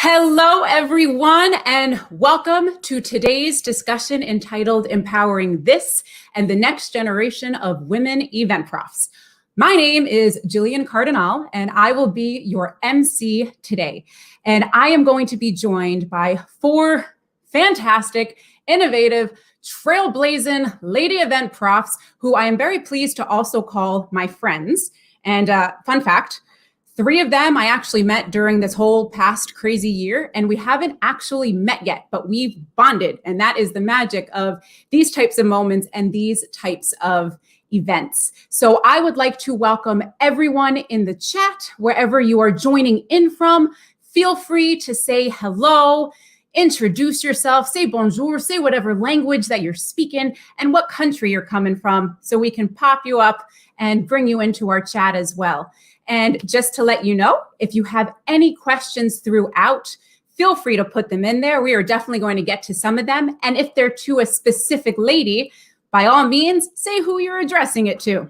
Hello, everyone, and welcome to today's discussion entitled Empowering This and the Next Generation of Women Event Profs. My name is Jillian Cardinal, and I will be your MC today. And I am going to be joined by four fantastic, innovative, trailblazing lady event profs who I am very pleased to also call my friends. And fun fact, three of them I actually met during this whole past crazy year, and we haven't actually met yet, but we've bonded. And that is the magic of these types of moments and these types of events. So I would like to welcome everyone in the chat, wherever you are joining in from. Feel free to say hello, introduce yourself, say bonjour, say whatever language that you're speaking and what country you're coming from, so we can pop you up and bring you into our chat as well. And just to let you know, if you have any questions throughout, feel free to put them in there. We are definitely going to get to some of them. And if they're to a specific lady, by all means, say who you're addressing it to.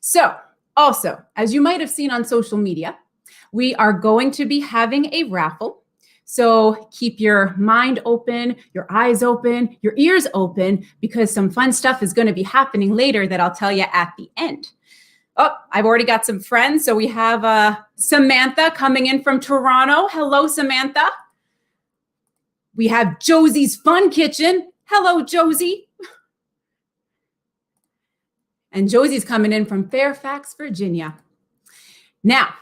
So also, as you might have seen on social media, we are going to be having a raffle. So keep your mind open, your eyes open, your ears open, because some fun stuff is going to be happening later that I'll tell you at the end. Oh, I've already got some friends. So we have Samantha coming in from Toronto. Hello, Samantha. We have Josie's Fun Kitchen. Hello, Josie. And Josie's coming in from Fairfax, Virginia. Now,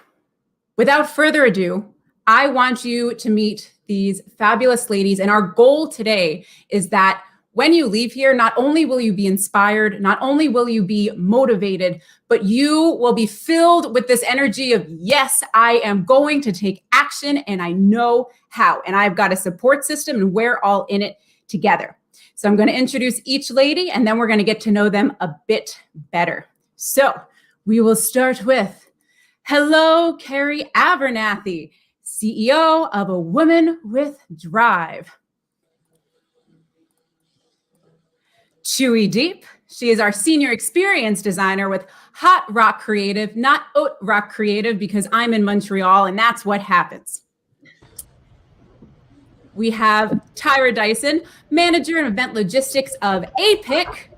without further ado, I want you to meet these fabulous ladies. And our goal today is that when you leave here, not only will you be inspired, not only will you be motivated, but you will be filled with this energy of, yes, I am going to take action and I know how. And I've got a support system and we're all in it together. So I'm going to introduce each lady and then we're going to get to know them a bit better. So we will start with, hello, Carrie Abernathy, CEO of A Woman with Drive. Thuy Diep, she is our senior experience designer with Hot Rock Creative, not Haute Rock Creative, because I'm in Montreal and that's what happens. We have Tyra Dyson, manager in event logistics of APIC.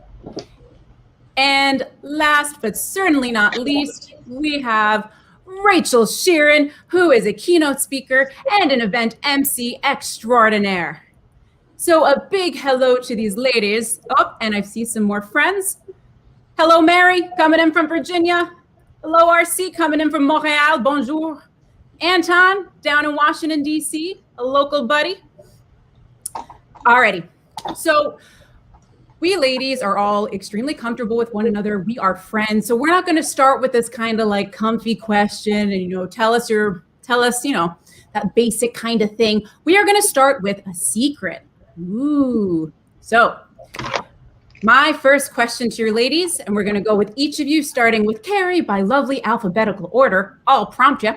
And last but certainly not least, we have Rachel Sheerin, who is a keynote speaker and an event MC extraordinaire. So a big hello to these ladies. Oh, and I see some more friends. Hello, Mary, coming in from Virginia. Hello, RC, coming in from Montreal. Bonjour. Anton, down in Washington, D.C., a local buddy. Alrighty. So we ladies are all extremely comfortable with one another. We are friends. So we're not going to start with this kind of like comfy question and, tell us, that basic kind of thing. We are going to start with a secret. Ooh. So my first question to your ladies, and we're going to go with each of you, starting with Carrie by lovely alphabetical order. I'll prompt you.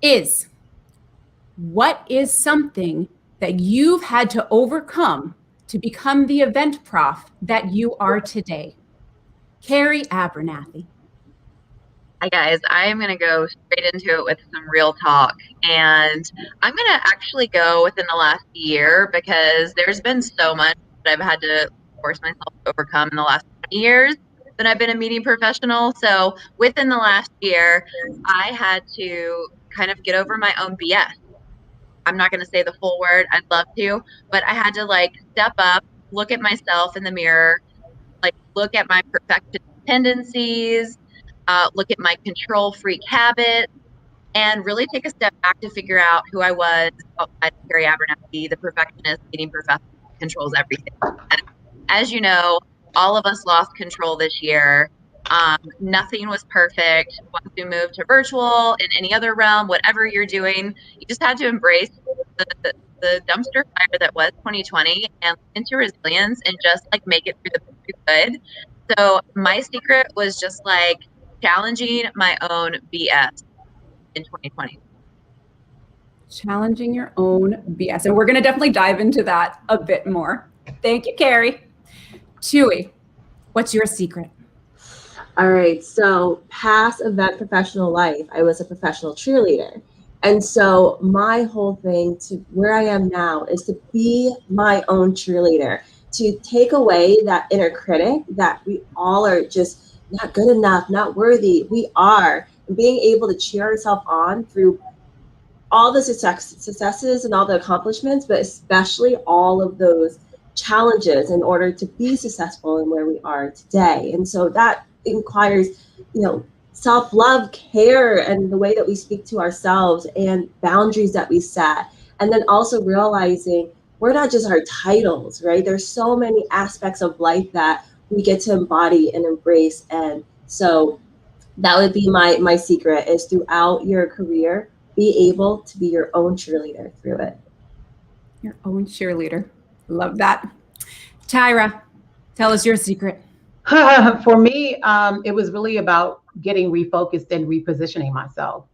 Is, what is something that you've had to overcome to become the event prof that you are today? Carrie Abernathy. Hi guys, I am going to go straight into it with some real talk, and I'm going to actually go within the last year because there's been so much that I've had to force myself to overcome in the last 20 years that I've been a meeting professional. So within the last year, I had to kind of get over my own BS. I'm not going to say the full word, I'd love to, but I had to step up, look at myself in the mirror, look at my perfectionist tendencies, look at my control freak habits, and really take a step back to figure out who I was outside of Carrie Abernathy, the perfectionist, meeting professional, controls everything. And as you know, all of us lost control this year. Nothing was perfect. Once you move to virtual, in any other realm, whatever you're doing, you just had to embrace the dumpster fire that was 2020 and into resilience and just make it through the good. So my secret was just challenging my own BS in 2020. Challenging your own BS. And we're going to definitely dive into that a bit more. Thank you, Carrie. Thuy, what's your secret? All right, so past event professional life, I was a professional cheerleader. And so my whole thing to where I am now is to be my own cheerleader, to take away that inner critic that we all are just not good enough, not worthy. We are. And being able to cheer ourselves on through all the successes and all the accomplishments, but especially all of those challenges in order to be successful in where we are today. And so that requires, self-love, care, and the way that we speak to ourselves and boundaries that we set. And then also realizing we're not just our titles, right? There's so many aspects of life that we get to embody and embrace. And so that would be my secret, is throughout your career, be able to be your own cheerleader through it. Your own cheerleader. Love that. Tyra, tell us your secret. For me, it was really about getting refocused and repositioning myself.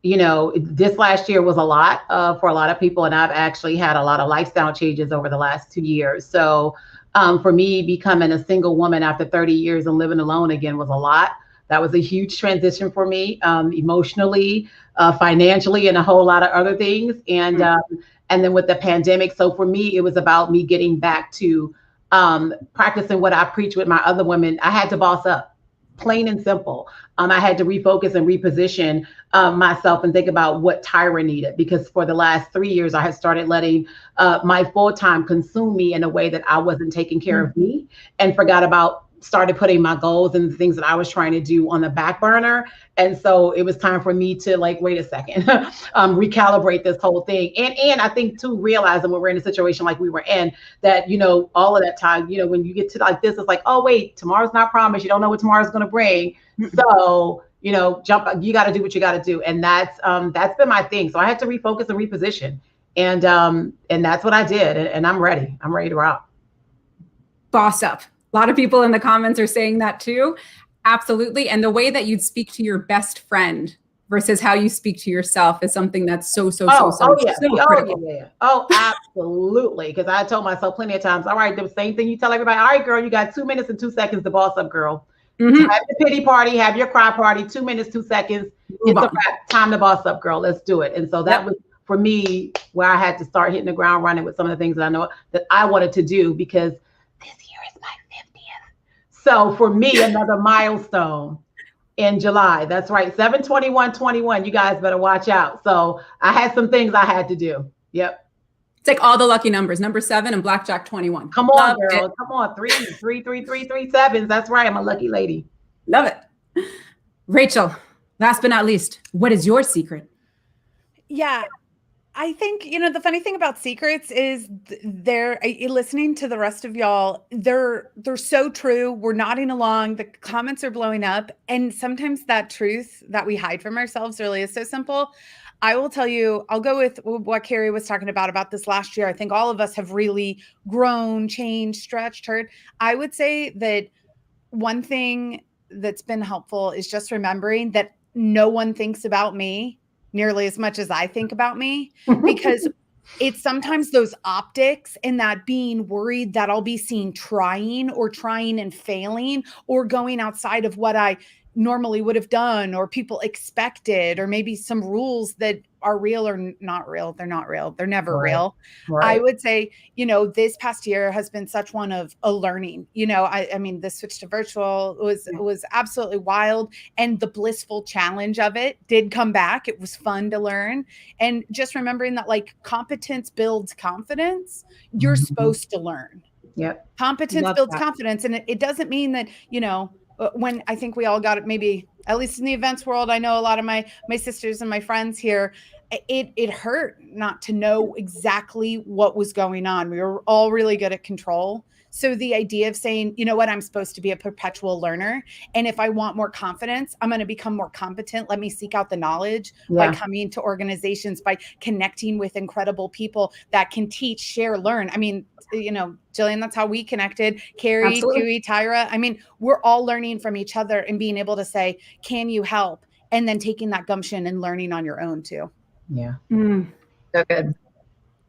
This last year was a lot for a lot of people, and I've actually had a lot of lifestyle changes over the last 2 years. So for me, becoming a single woman after 30 years and living alone again was a lot. That was a huge transition for me, emotionally, financially, and a whole lot of other things. And then with the pandemic, so for me, it was about me getting back to practicing what I preach with my other women. I had to boss up, plain and simple. I had to refocus and reposition myself and think about what Tyra needed, because for the last 3 years, I had started letting my full-time consume me in a way that I wasn't taking care of me, and started putting my goals and the things that I was trying to do on the back burner. And so it was time for me to wait a second, recalibrate this whole thing. And I think too, realizing when we're in a situation like we were in, that, all of that time, when you get to this, it's like, oh, wait, tomorrow's not promised. You don't know what tomorrow's going to you got to do what you got to do. And that's been my thing. So I had to refocus and reposition. And that's what I did. And I'm ready. I'm ready to rock. Boss up. A lot of people in the comments are saying that too. Absolutely. And the way that you'd speak to your best friend versus how you speak to yourself is something that's so critical. Yeah. Oh, absolutely. Because I told myself plenty of times, all right, the same thing you tell everybody. All right, girl, you got 2 minutes and 2 seconds to boss up, girl. Mm-hmm. Have the pity party, have your cry party, 2 minutes, 2 seconds. It's a wrap. Time to boss up, girl. Let's do it. And so that was, for me, where I had to start hitting the ground running with some of the things that I know that I wanted to do, because this year is my 50th. So for me, another milestone in July. That's right. 7/21/21. You guys better watch out. So I had some things I had to do. Yep. It's like all the lucky numbers, number 7 and blackjack 21. Come on, girl. Come on. 3 sevens. That's right. I'm a lucky lady. Love it. Rachel, last but not least, what is your secret? Yeah. I think, the funny thing about secrets is listening to the rest of y'all, they're so true. We're nodding along. The comments are blowing up. And sometimes that truth that we hide from ourselves really is so simple. I will tell you, I'll go with what Carrie was talking about this last year. I think all of us have really grown, changed, stretched, hurt. I would say that one thing that's been helpful is just remembering that no one thinks about me nearly as much as I think about me, because it's sometimes those optics and that being worried that I'll be seen trying and failing or going outside of what I normally would have done or people expected, or maybe some rules that are real or not real. They're not real. They're never real. Right. I would say, this past year has been such one of a learning. I mean, the switch to virtual was absolutely wild, and the blissful challenge of it did come back. It was fun to learn, and just remembering that competence builds confidence. You're supposed to learn. Yep. Competence builds confidence, and it doesn't mean that when I think we all got it, maybe at least in the events world, I know a lot of my sisters and my friends here, it hurt not to know exactly what was going on. We were all really good at control. So the idea of saying, you know what, I'm supposed to be a perpetual learner. And if I want more confidence, I'm going to become more competent. Let me seek out the knowledge by coming to organizations, by connecting with incredible people that can teach, share, learn. I mean, Jillian, that's how we connected. Carrie, Thuy, Tyra. I mean, we're all learning from each other and being able to say, can you help? And then taking that gumption and learning on your own too. Yeah. So good.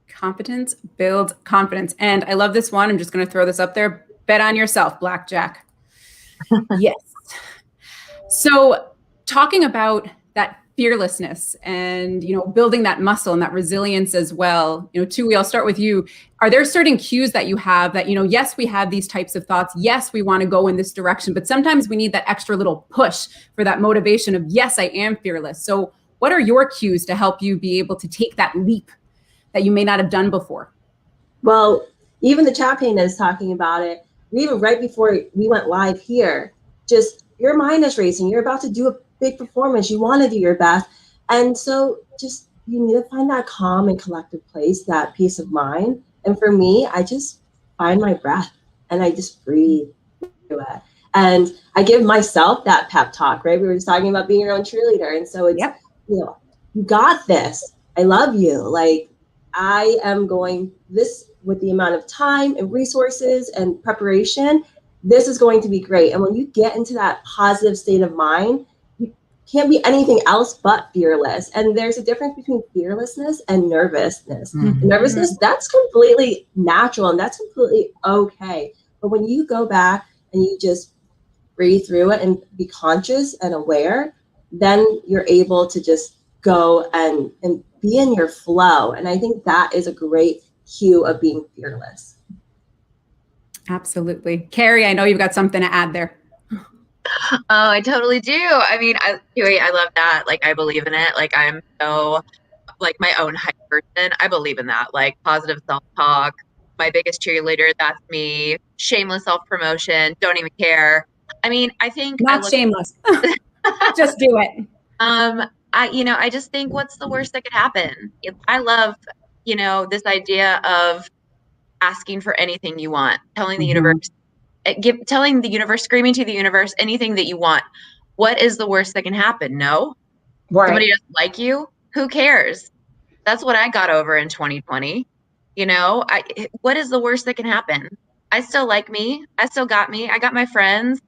Competence builds confidence. And I love this one. I'm just going to throw this up there. Bet on yourself, blackjack. Yes. So talking about that fearlessness and, building that muscle and that resilience as well. Thuy, I'll start with you. Are there certain cues that you have that, yes, we have these types of thoughts. Yes, we want to go in this direction, but sometimes we need that extra little push for that motivation of, yes, I am fearless. So what are your cues to help you be able to take that leap that you may not have done before? Well, even the champion is talking about it. Even right before we went live here, just your mind is racing. You're about to do a big performance. You want to do your best. And so just, you need to find that calm and collective place, that peace of mind. And for me, I just find my breath and I just breathe through it. And I give myself that pep talk, right? We were just talking about being your own cheerleader. And so it's, you got this. I love you. Like, I am going this with the amount of time and resources and preparation. This is going to be great. And when you get into that positive state of mind, you can't be anything else but fearless. And there's a difference between fearlessness and nervousness. Mm-hmm. Nervousness, that's completely natural and that's completely okay. But when you go back and you just breathe through it and be conscious and aware, then you're able to just go and be in your flow. And I think that is a great cue of being fearless. Absolutely. Carrie, I know you've got something to add there. Oh, I totally do. I mean, I love that. Like, I believe in it. Like, I'm so, like, my own hype person. I believe in that. Like, positive self-talk. My biggest cheerleader, that's me. Shameless self-promotion. Don't even care. I mean, I think shameless. Just do it. I just think, what's the worst that could happen? I love, this idea of asking for anything you want, telling the universe, screaming to the universe, anything that you want. What is the worst that can happen? No. Right. Somebody doesn't like you. Who cares? That's what I got over in 2020. What is the worst that can happen? I still like me. I still got me. I got my friends.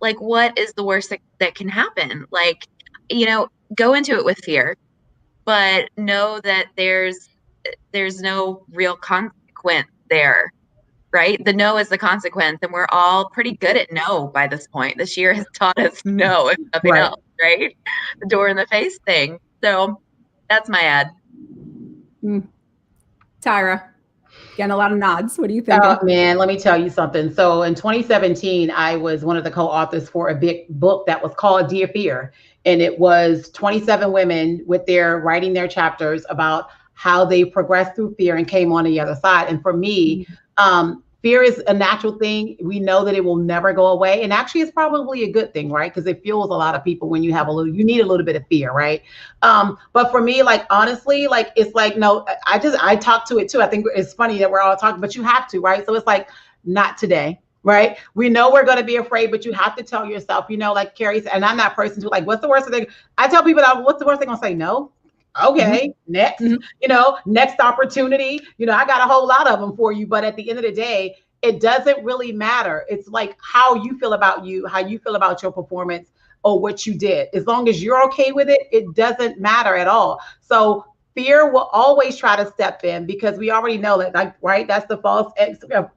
Like, what is the worst that can happen? Like, go into it with fear, but know that there's no real consequence there, right? The no is the consequence, and we're all pretty good at no by this point. This year has taught us no, if nothing else, right? The door in the face thing. So that's my ad. Tyra, getting a lot of nods. What do you think? Oh man, let me tell you something. So in 2017, I was one of the co-authors for a big book that was called Dear Fear. And it was 27 women writing their chapters about how they progressed through fear and came on the other side. And for me, fear is a natural thing. We know that it will never go away. And actually it's probably a good thing, right? Because it fuels a lot of people when you need a little bit of fear, right? But for me, like, honestly, like, it's like, no, I talk to it too. I think it's funny that we're all talking, but you have to, right? So it's like, not today. Right? We know we're going to be afraid, but you have to tell yourself, like Carrie said, and I'm that person who, like, what's the worst thing? I tell people that, what's the worst thing? I'll say no. Okay, next, next opportunity. I got a whole lot of them for you. But at the end of the day, it doesn't really matter. It's like how you feel about you, how you feel about your performance or what you did. As long as you're okay with it, it doesn't matter at all. So fear will always try to step in because we already know that, like, right? That's the false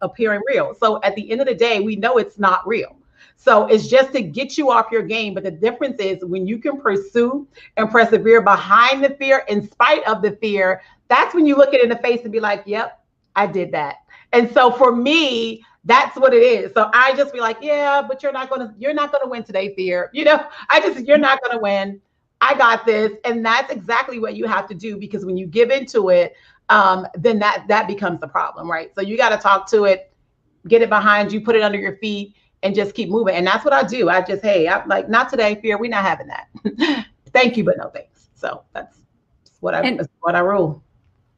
appearing real. So at the end of the day, we know it's not real. So it's just to get you off your game. But the difference is when you can pursue and persevere behind the fear, in spite of the fear, that's when you look it in the face and be like, yep, I did that. And so for me, that's what it is. So I just be like, yeah, but you're not gonna win today, fear. You're not gonna win. I got this. And that's exactly what you have to do, because when you give into it, then that becomes the problem, right? So you got to talk to it, get it behind you, put it under your feet, and just keep moving. And that's what I do. I'm like, not today, fear. We're not having that. Thank you, but no thanks. So that's what I rule.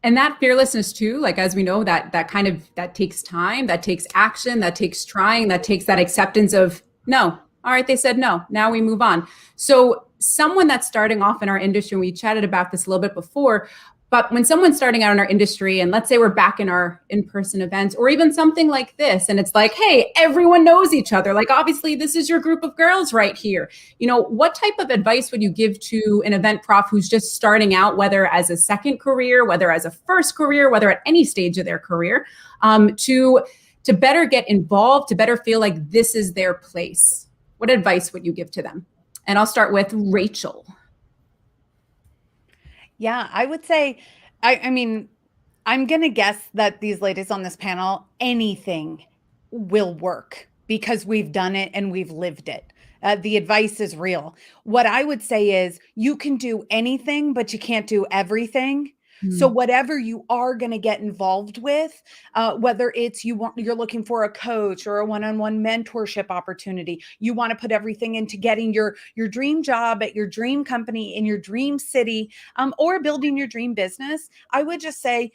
And that fearlessness too, like, as we know, that takes time, that takes action, that takes trying, that takes that acceptance of no. All right, they said no. Now we move on. So someone that's starting off in our industry, and we chatted about this a little bit before, but when someone's starting out in our industry, and let's say we're back in our in-person events or even something like this, and it's like, hey, everyone knows each other. Like, obviously this is your group of girls right here. What type of advice would you give to an event prof who's just starting out, whether as a second career, whether as a first career, whether at any stage of their career, to better get involved, to better feel like this is their place? What advice would you give to them? And I'll start with Rachel. Yeah, I would say, I mean, I'm going to guess that these ladies on this panel, anything will work because we've done it and we've lived it. The advice is real. What I would say is you can do anything, but you can't do everything. So Mm. whatever you are going to get involved with, whether it's you're looking for a coach or a one-on-one mentorship opportunity, you want to put everything into getting your dream job at your dream company in your dream city, or building your dream business. I would just say,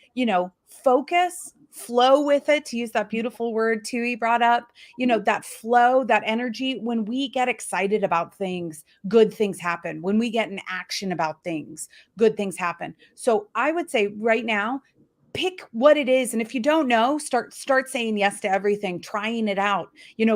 focus, flow with it, to use that beautiful word Thuy brought up, that flow, that energy. When we get excited about things, good things happen. When we get in action about things, good things happen. So I would say right now, pick what it is. And if you don't know, start saying yes to everything, trying it out,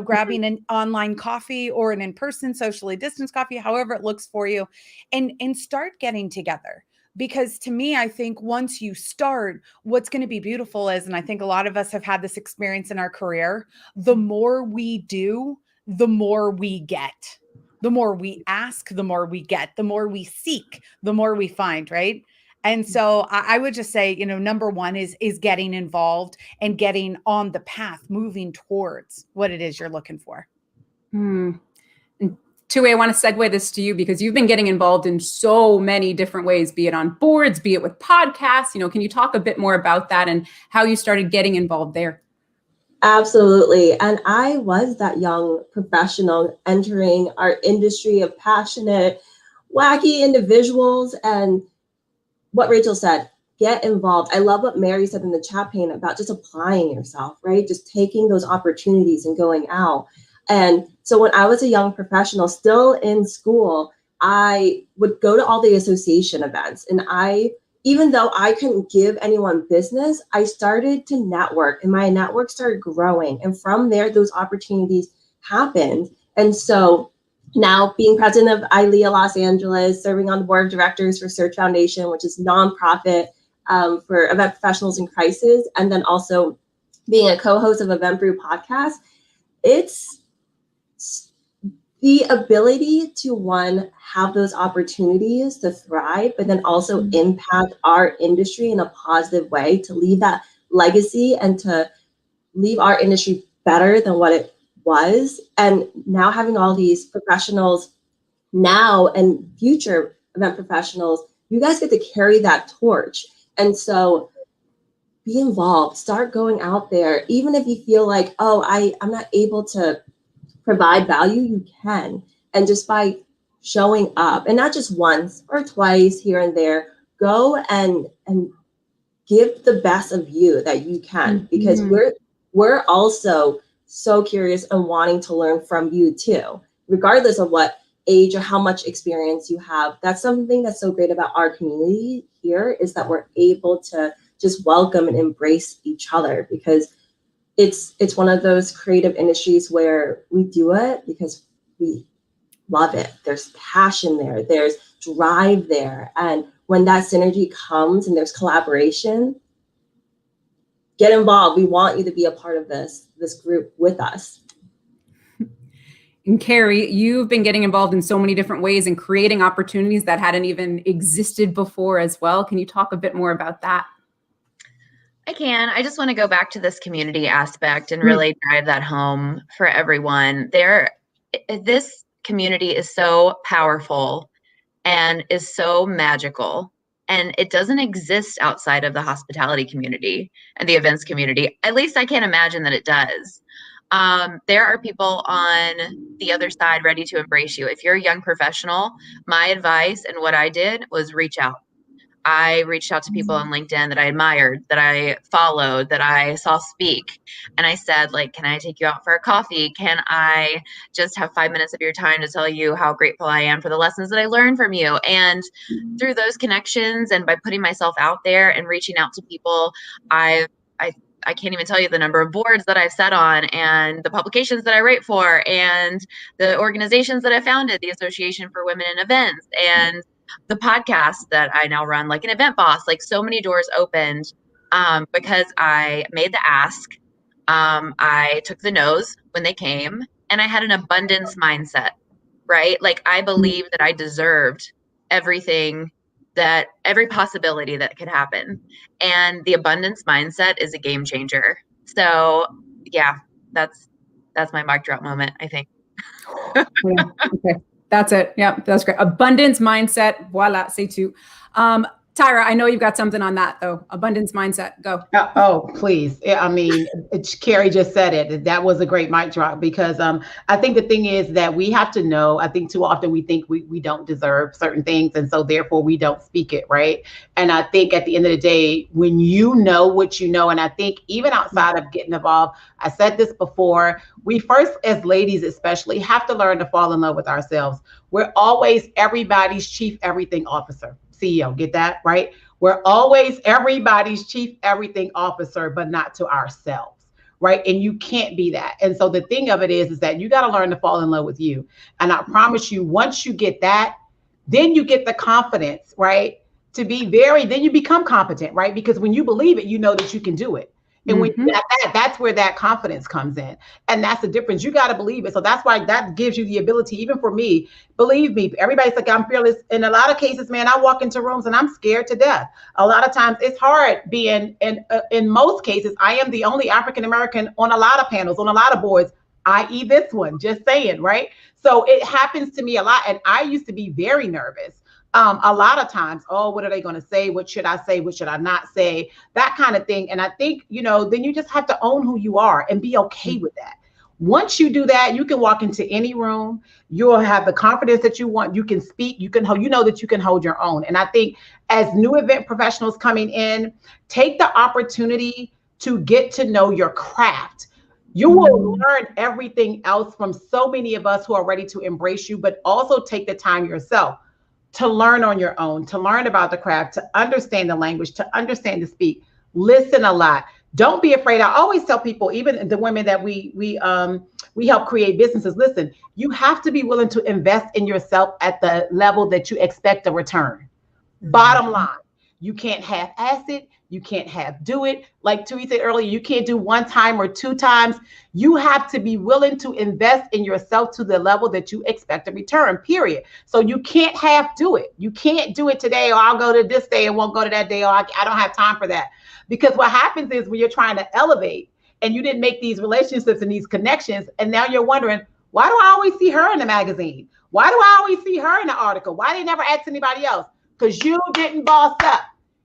grabbing an online coffee or an in-person socially distanced coffee, however it looks for you, and start getting together. Because to me, I think once you start, what's going to be beautiful is, and I think a lot of us have had this experience in our career, the more we do, the more we get. The more we ask, the more we get. The more we seek, the more we find, right? And so I would just say, number one is getting involved and getting on the path, moving towards what it is you're looking for. Hmm. And Thuy, I want to segue this to you because you've been getting involved in so many different ways, be it on boards, be it with podcasts. Can you talk a bit more about that and how you started getting involved there? Absolutely. And I was that young professional entering our industry of passionate, wacky individuals. And what Rachel said, get involved. I love what Mary said in the chat pane about just applying yourself, right? Just taking those opportunities and going out. And so when I was a young professional still in school, I would go to all the association events, and even though I couldn't give anyone business, I started to network, and my network started growing. And from there, those opportunities happened. And so now being president of ILEA Los Angeles, serving on the board of directors for Search Foundation, which is nonprofit for event professionals in crisis, and then also being a co-host of Event Brew podcast, it's the ability to, one, have those opportunities to thrive, but then also impact our industry in a positive way, to leave that legacy and to leave our industry better than what it was. And now having all these professionals now and future event professionals, you guys get to carry that torch. And so be involved, start going out there. Even if you feel like, oh, I'm not able to provide value, you can. And just by showing up, and not just once or twice here and there, go and give the best of you that you can, because we're also so curious and wanting to learn from you too, regardless of what age or how much experience you have. That's something that's so great about our community here, is that we're able to just welcome and embrace each other, because it's one of those creative industries where we do it because we love it. There's passion there, there's drive there. And when that synergy comes and there's collaboration, get involved. We want you to be a part of this group with us. And Carrie, you've been getting involved in so many different ways and creating opportunities that hadn't even existed before as well. Can you talk a bit more about that? I can. I just want to go back to this community aspect and really drive that home for everyone. This community is so powerful and is so magical, and it doesn't exist outside of the hospitality community and the events community. At least I can't imagine that it does. There are people on the other side ready to embrace you. If you're a young professional, my advice and what I did was reach out. I reached out to people on LinkedIn that I admired, that I followed, that I saw speak. And I said, like, can I take you out for a coffee? Can I just have 5 minutes of your time to tell you how grateful I am for the lessons that I learned from you? And through those connections and by putting myself out there and reaching out to people, I can't even tell you the number of boards that I've sat on, and the publications that I write for, and the organizations that I founded, the Association for Women in Events, and the podcast that I now run, like an event boss. Like, so many doors opened because I made the ask. I took the no's when they came, and I had an abundance mindset, right? Like, I believed that I deserved everything that every possibility that could happen. And the abundance mindset is a game changer. So yeah, that's my mic drop moment, I think. Yeah, okay. That's it. Yeah, that's great. Abundance mindset. Voila, c'est tout. Tyra, I know you've got something on that though. Abundance mindset. Go. Oh, please. I mean, Carrie just said it. That was a great mic drop because I think the thing is that we have to know, I think too often we think we don't deserve certain things. And so therefore we don't speak it, right? And I think at the end of the day, when you know what you know, and I think even outside of getting involved, I said this before, we first as ladies especially have to learn to fall in love with ourselves. We're always everybody's chief everything officer. CEO, get that, right? We're always everybody's chief everything officer, but not to ourselves, right? And you can't be that. And so the thing of it is that you got to learn to fall in love with you. And I promise you, once you get that, then you get the confidence, right? Then you become competent, right? Because when you believe it, you know that you can do it. And when you got that, that's where that confidence comes in. And that's the difference. You got to believe it. So that's why that gives you the ability, even for me, believe me, everybody's like, I'm fearless. In a lot of cases, man, I walk into rooms and I'm scared to death. A lot of times it's hard being, in most cases, I am the only African-American on a lot of panels, on a lot of boards, i.e. this one, just saying, right? So it happens to me a lot. And I used to be very nervous. A lot of times, oh, what are they going to say? What should I say? What should I not say? That kind of thing. And I think, then you just have to own who you are and be okay with that. Once you do that, you can walk into any room. You'll have the confidence that you want. You can speak. You know that you can hold your own. And I think as new event professionals coming in, take the opportunity to get to know your craft. You will learn everything else from so many of us who are ready to embrace you, but also take the time yourself to learn on your own, to learn about the craft, to understand the language, to understand the speak, listen a lot. Don't be afraid. I always tell people, even the women that we help create businesses, listen, you have to be willing to invest in yourself at the level that you expect a return. Bottom line, you can't half-ass it. You can't do it. Like Thuy said earlier, you can't do one time or two times. You have to be willing to invest in yourself to the level that you expect a return, period. So you can't half do it. You can't do it today, or I'll go to this day and won't go to that day, or I don't have time for that. Because what happens is when you're trying to elevate and you didn't make these relationships and these connections, and now you're wondering, why do I always see her in the magazine? Why do I always see her in the article? Why they never ask anybody else? Because you didn't boss up.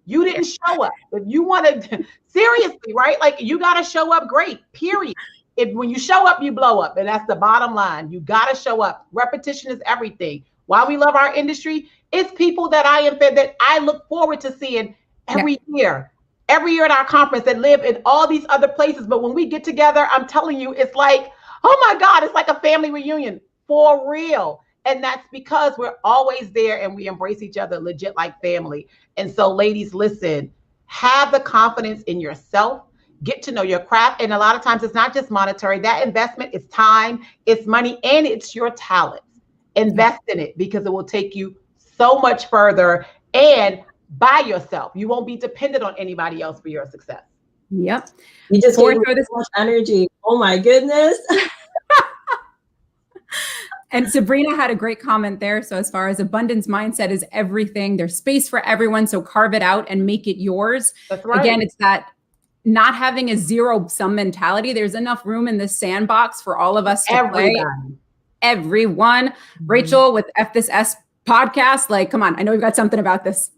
You didn't show up. If you want to, seriously, right? Like you got to show up great, period. When you show up, you blow up. And that's the bottom line. You got to show up. Repetition is everything. Why we love our industry, it's people that I look forward to seeing every year at our conference that live in all these other places. But when we get together, I'm telling you, it's like, oh my God, it's like a family reunion for real. And that's because we're always there and we embrace each other legit like family. And so ladies, listen, have the confidence in yourself, get to know your craft. And a lot of times it's not just monetary. That investment is time, it's money, and it's your talent. Invest in it because it will take you so much further and by yourself. You won't be dependent on anybody else for your success. Yep. You just gave me so much energy. Oh my goodness. And Sabrina had a great comment there. So as far as abundance mindset is everything, there's space for everyone. So carve it out and make it yours. That's right. Again, it's that not having a zero-sum mentality. There's enough room in this sandbox for all of us to play. Everyone. Rachel with F This S podcast. Like, come on. I know you've got something about this.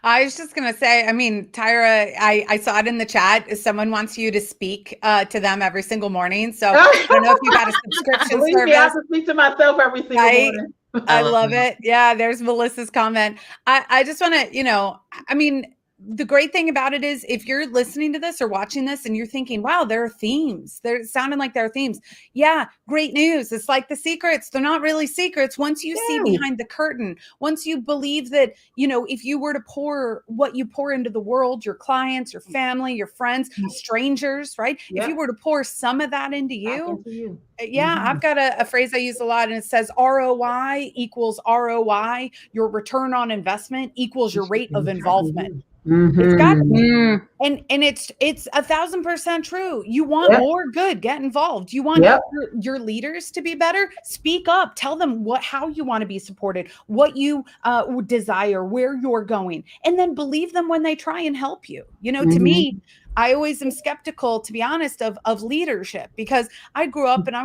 I was just going to say, I mean, Tyra, I saw it in the chat. Someone wants you to speak to them every single morning. So I don't know if you got a subscription service. I have to speak to myself every single morning. I love it. Yeah, there's Melissa's comment. I just want to, I mean, the great thing about it is if you're listening to this or watching this and you're thinking, wow, there are themes. They're sounding like there are themes. Yeah, great news. It's like the secrets. They're not really secrets. Once you see behind the curtain, once you believe that, if you were to pour what you pour into the world, your clients, your family, your friends, strangers, right? If you were to pour some of that into you. I've got a phrase I use a lot, and it says ROI equals ROI. Your return on investment equals your rate of involvement. It's got to be. Mm. And it's 1,000% true. You want more good, get involved. You want your leaders to be better, speak up, tell them how you want to be supported, what you desire, where you're going, and then believe them when they try and help you. You know, to me, I always am skeptical, to be honest, of leadership, because I grew up and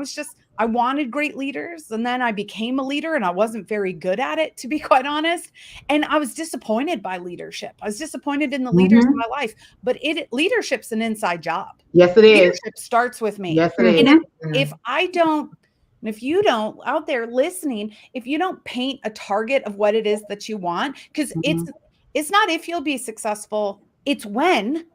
I wanted great leaders, and then I became a leader and I wasn't very good at it, to be quite honest. And I was disappointed by leadership. I was disappointed in the leaders in my life, but leadership's an inside job. Yes, it is. Leadership starts with me. Yes, it is. And if you don't out there listening, if you don't paint a target of what it is that you want, because it's not if you'll be successful, it's when.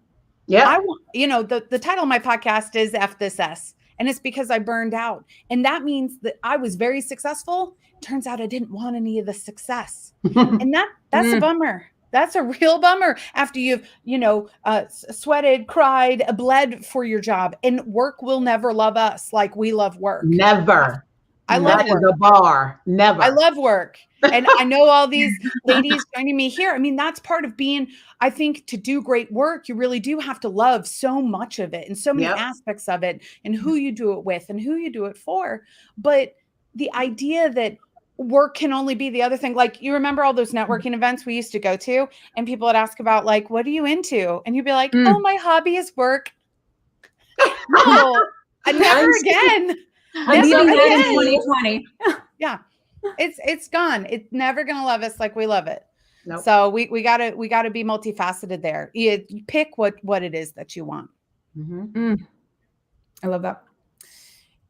Yeah. I want, the title of my podcast is F This S. And it's because I burned out. And that means that I was very successful. Turns out I didn't want any of the success. And that's a bummer. That's a real bummer after you've, sweated, cried, bled for your job. And work will never love us like we love work. Never. I love work. The bar. Never. I love work. And I know all these ladies joining me here. I mean, that's part of being, I think, to do great work, you really do have to love so much of it and so many aspects of it, and who you do it with and who you do it for. But the idea that work can only be the other thing, like, you remember all those networking events we used to go to, and people would ask about, like, what are you into? And you'd be like, oh, my hobby is work. No, never again. I'm leaving that in 2020. Yeah. It's gone. It's never going to love us like we love it. Nope. So we gotta be multifaceted there. You pick what it is that you want. I love that.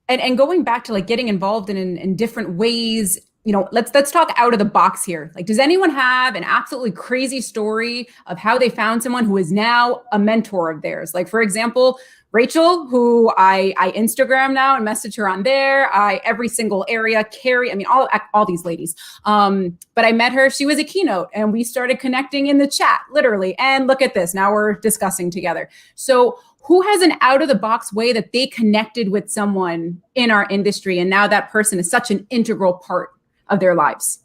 And going back to like getting involved in different ways, let's talk out of the box here. Like, does anyone have an absolutely crazy story of how they found someone who is now a mentor of theirs? Like, for example, Rachel, who I Instagram now and message her on there. Every single area, Carrie, I mean, all these ladies. But I met her, she was a keynote, and we started connecting in the chat, literally. And look at this, now we're discussing together. So who has an out of the box way that they connected with someone in our industry, and now that person is such an integral part of their lives?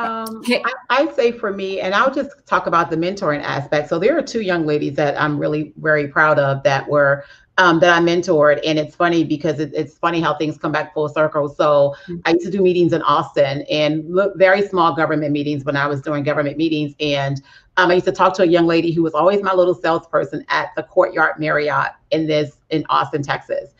I'd say for me, and I'll just talk about the mentoring aspect. So there are two young ladies that I'm really very proud of that were that I mentored. And it's funny because it's funny how things come back full circle. So I used to do meetings in Austin, and very small government meetings when I was doing government meetings. And I used to talk to a young lady who was always my little salesperson at the Courtyard Marriott in Austin, Texas.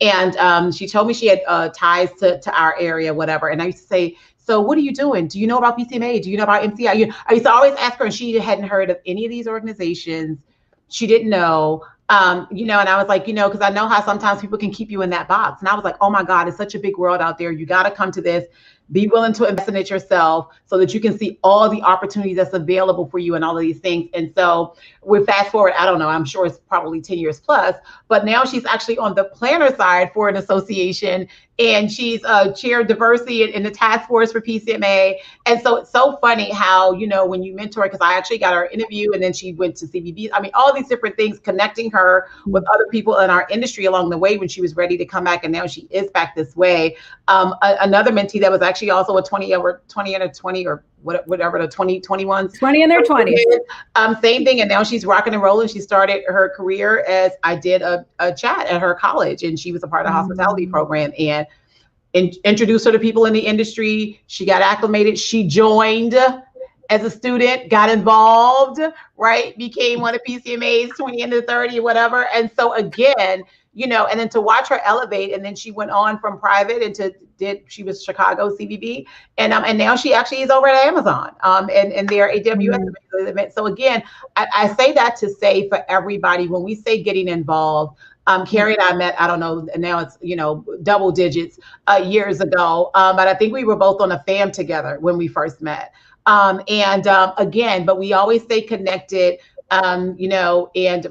And she told me she had ties to our area, whatever. And I used to say, so what are you doing? Do you know about PCMA? Do you know about MCI? I used to always ask her, and she hadn't heard of any of these organizations. She didn't know, and I was like, because I know how sometimes people can keep you in that box. And I was like, oh my God, it's such a big world out there. You got to come to this. Be willing to invest in it yourself so that you can see all the opportunities that's available for you and all of these things. And so we fast forward, I don't know, I'm sure it's probably 10 years plus, but now she's actually on the planner side for an association, and she's chair of diversity in the task force for PCMA. And so it's so funny how, when you mentor, because I actually got her interview and then she went to CPBA. I mean, all these different things, connecting her with other people in our industry along the way when she was ready to come back. And now she is back this way. Another mentee that was actually also a 20 and a 20 or whatever, the 20 in their 20s. Same thing. And now she's rocking and rolling. She started her career as I did a chat at her college, and she was a part of the hospitality program, and introduced her to people in the industry. She got acclimated. She joined as a student, got involved, right? Became one of PCMA's 20 into 30 or whatever. And so again, and then to watch her elevate, and then she went on from private she was Chicago CBB, and now she actually is over at Amazon, and their AWS event. So again, I say that to say for everybody, when we say getting involved, Carrie and I met, I don't know, and now it's, double digits years ago, but I think we were both on a FAM together when we first met. Again, but we always stay connected. And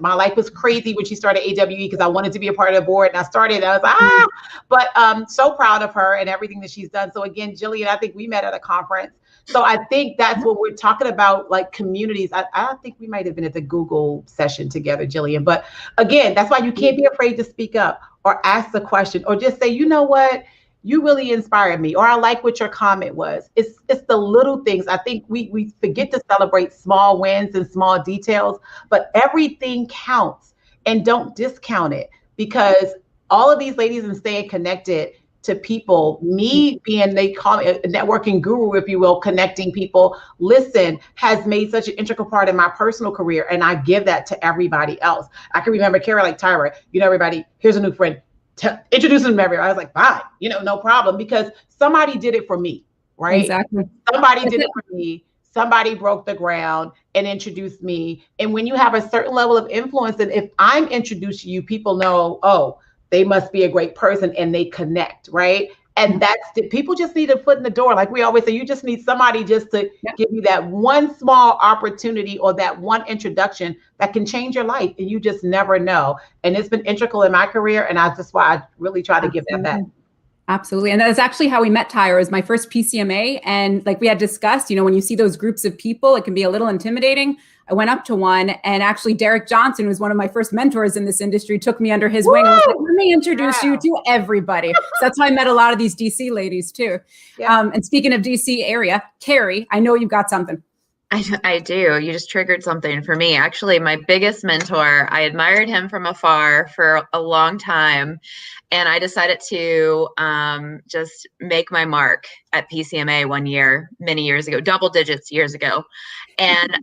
my life was crazy when she started AWE because I wanted to be a part of the board, and I started, and I was like, but so proud of her and everything that she's done. So again, Jillian, I think we met at a conference. So I think that's what we're talking about, like communities. I think we might have been at the Google session together, Jillian. But again, that's why you can't be afraid to speak up or ask the question or just say, you know what? you really inspired me, or I like what your comment was. It's the little things. I think we forget to celebrate small wins and small details, but everything counts, and don't discount it, because all of these ladies and staying connected to people, me being, they call me a networking guru, if you will, connecting people, has made such an integral part in my personal career. And I give that to everybody else. I can remember Carrie, like Tyra, everybody, here's a new friend, introduce them to everybody. I was like, fine, no problem, because somebody did it for me, right? Exactly. Somebody did it for me. Somebody broke the ground and introduced me. And when you have a certain level of influence, and if I'm introduced to you, people know, oh, they must be a great person, and they connect, right? And people just need a foot in the door. Like we always say, you just need somebody just to give you that one small opportunity or that one introduction that can change your life, and you just never know. And it's been integral in my career, and that's why I really try to give that back. Absolutely. And that's actually how we met Tyra, as my first PCMA. And like we had discussed, when you see those groups of people, it can be a little intimidating. I went up to one, and actually Derek Johnson, was one of my first mentors in this industry, took me under his wing and was like, let me introduce you to everybody. So that's how I met a lot of these DC ladies too. Yeah. And speaking of DC area, Carrie, I know you've got something. I do. You just triggered something for me. Actually, my biggest mentor, I admired him from afar for a long time. And I decided to just make my mark at PCMA one year, many years ago, double digits years ago. And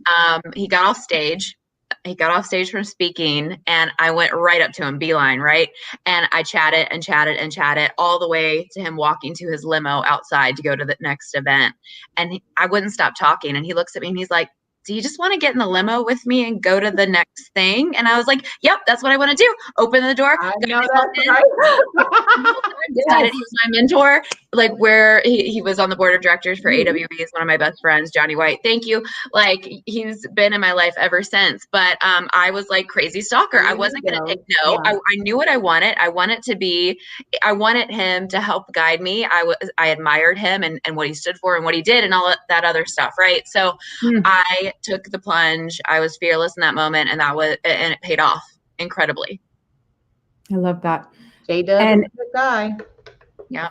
he got off stage. He got off stage from speaking, and I went right up to him, beeline, right? And I chatted and chatted and chatted all the way to him walking to his limo outside to go to the next event. And I wouldn't stop talking. And he looks at me and he's like, do you just want to get in the limo with me and go to the next thing? And I was like, yep, that's what I want to do. Open the door. I know that's right. Decided he was my mentor, like where he was on the board of directors for AWE, is one of my best friends, Johnny White. Thank you. Like, he's been in my life ever since. But I was like crazy stalker. I wasn't going to take no. Yeah. I knew what I wanted. I wanted him to help guide me. I admired him and what he stood for and what he did and all that other stuff. Right. So I took the plunge. I was fearless in that moment, and it paid off incredibly. I love that. J-Dub is a good guy. Yeah.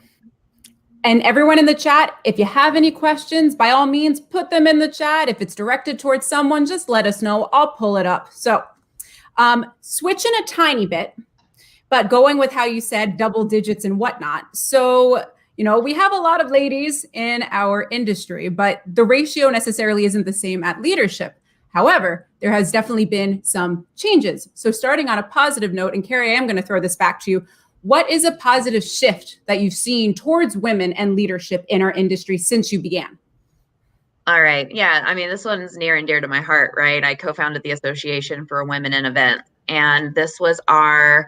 And everyone in the chat, if you have any questions, by all means, put them in the chat. If it's directed towards someone, just let us know. I'll pull it up. So switching a tiny bit, but going with how you said double digits and whatnot. So, we have a lot of ladies in our industry, but the ratio necessarily isn't the same at leadership. However, there has definitely been some changes. So starting on a positive note, and Carrie, I am going to throw this back to you. What is a positive shift that you've seen towards women and leadership in our industry since you began? All right. Yeah. I mean, this one's near and dear to my heart, right? I co-founded the Association for Women in Events. And this was our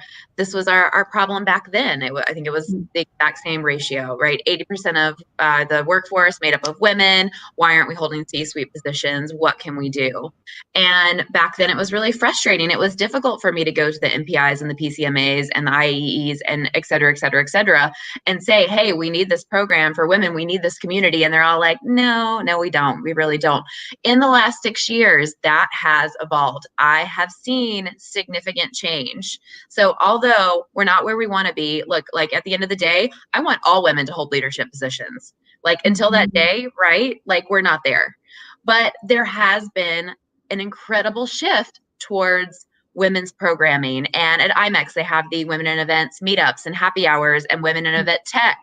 problem back then. I think it was the exact same ratio, right? 80% of the workforce made up of women. Why aren't we holding C-suite positions? What can we do? And back then it was really frustrating. It was difficult for me to go to the MPIs and the PCMAs and the IEEs and et cetera, et cetera, et cetera, and say, hey, we need this program for women. We need this community. And they're all like, no, we don't. We really don't. In the last 6 years, that has evolved. I have seen significant change. So although we're not where we want to be, look, like at the end of the day, I want all women to hold leadership positions. Like until that day, right? Like we're not there. But there has been an incredible shift towards women's programming. And at IMEX, they have the Women in Events meetups and happy hours and Women in Event Tech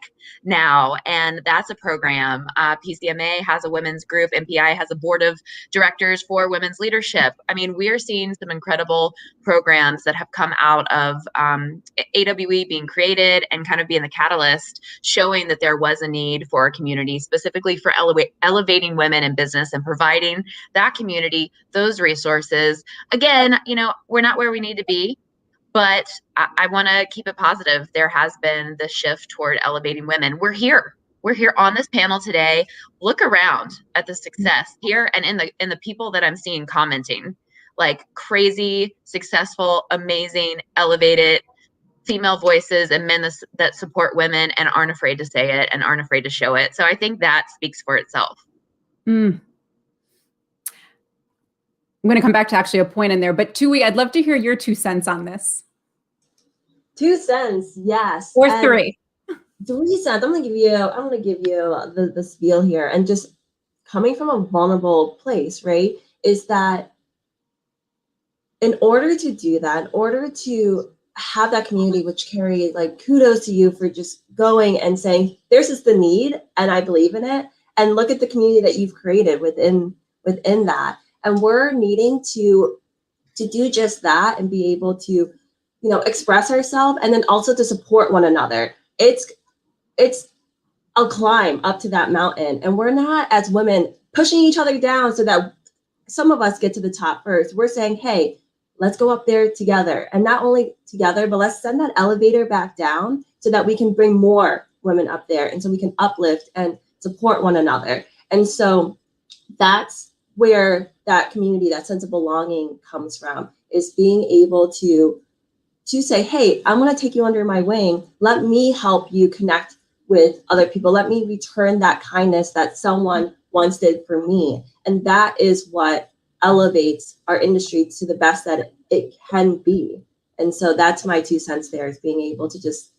now. And that's a program. PCMA has a women's group. MPI has a board of directors for women's leadership. I mean, we're seeing some incredible programs that have come out of AWE being created and kind of being the catalyst, showing that there was a need for a community specifically for elevating women in business and providing that community those resources. Again, we're not where we need to be. But I want to keep it positive. There has been the shift toward elevating women. We're here. We're here on this panel today. Look around at the success here and in the people that I'm seeing commenting, like crazy, successful, amazing, elevated female voices and men that support women and aren't afraid to say it and aren't afraid to show it. So I think that speaks for itself. I'm going to come back to actually a point in there, but Thuy, I'd love to hear your 2 cents on this. 2 cents, yes. Or 3. the reason I'm going to give you the spiel here, and just coming from a vulnerable place, right, is that in order to do that, in order to have that community, which Carrie, like, kudos to you for just going and saying, there's just the need, and I believe in it, and look at the community that you've created within that. And we're needing to do just that and be able to, you know, express ourselves, and then also to support one another. It's a climb up to that mountain, and we're not, as women, pushing each other down so that some of us get to the top first. We're saying, hey, let's go up there together, and not only together, but let's send that elevator back down so that we can bring more women up there, and so we can uplift and support one another. And so that's where that community, that sense of belonging comes from, is being able to say, hey, I'm going to take you under my wing. Let me help you connect with other people. Let me return that kindness that someone once did for me. And that is what elevates our industry to the best that it can be. And so that's my 2 cents there, is being able to just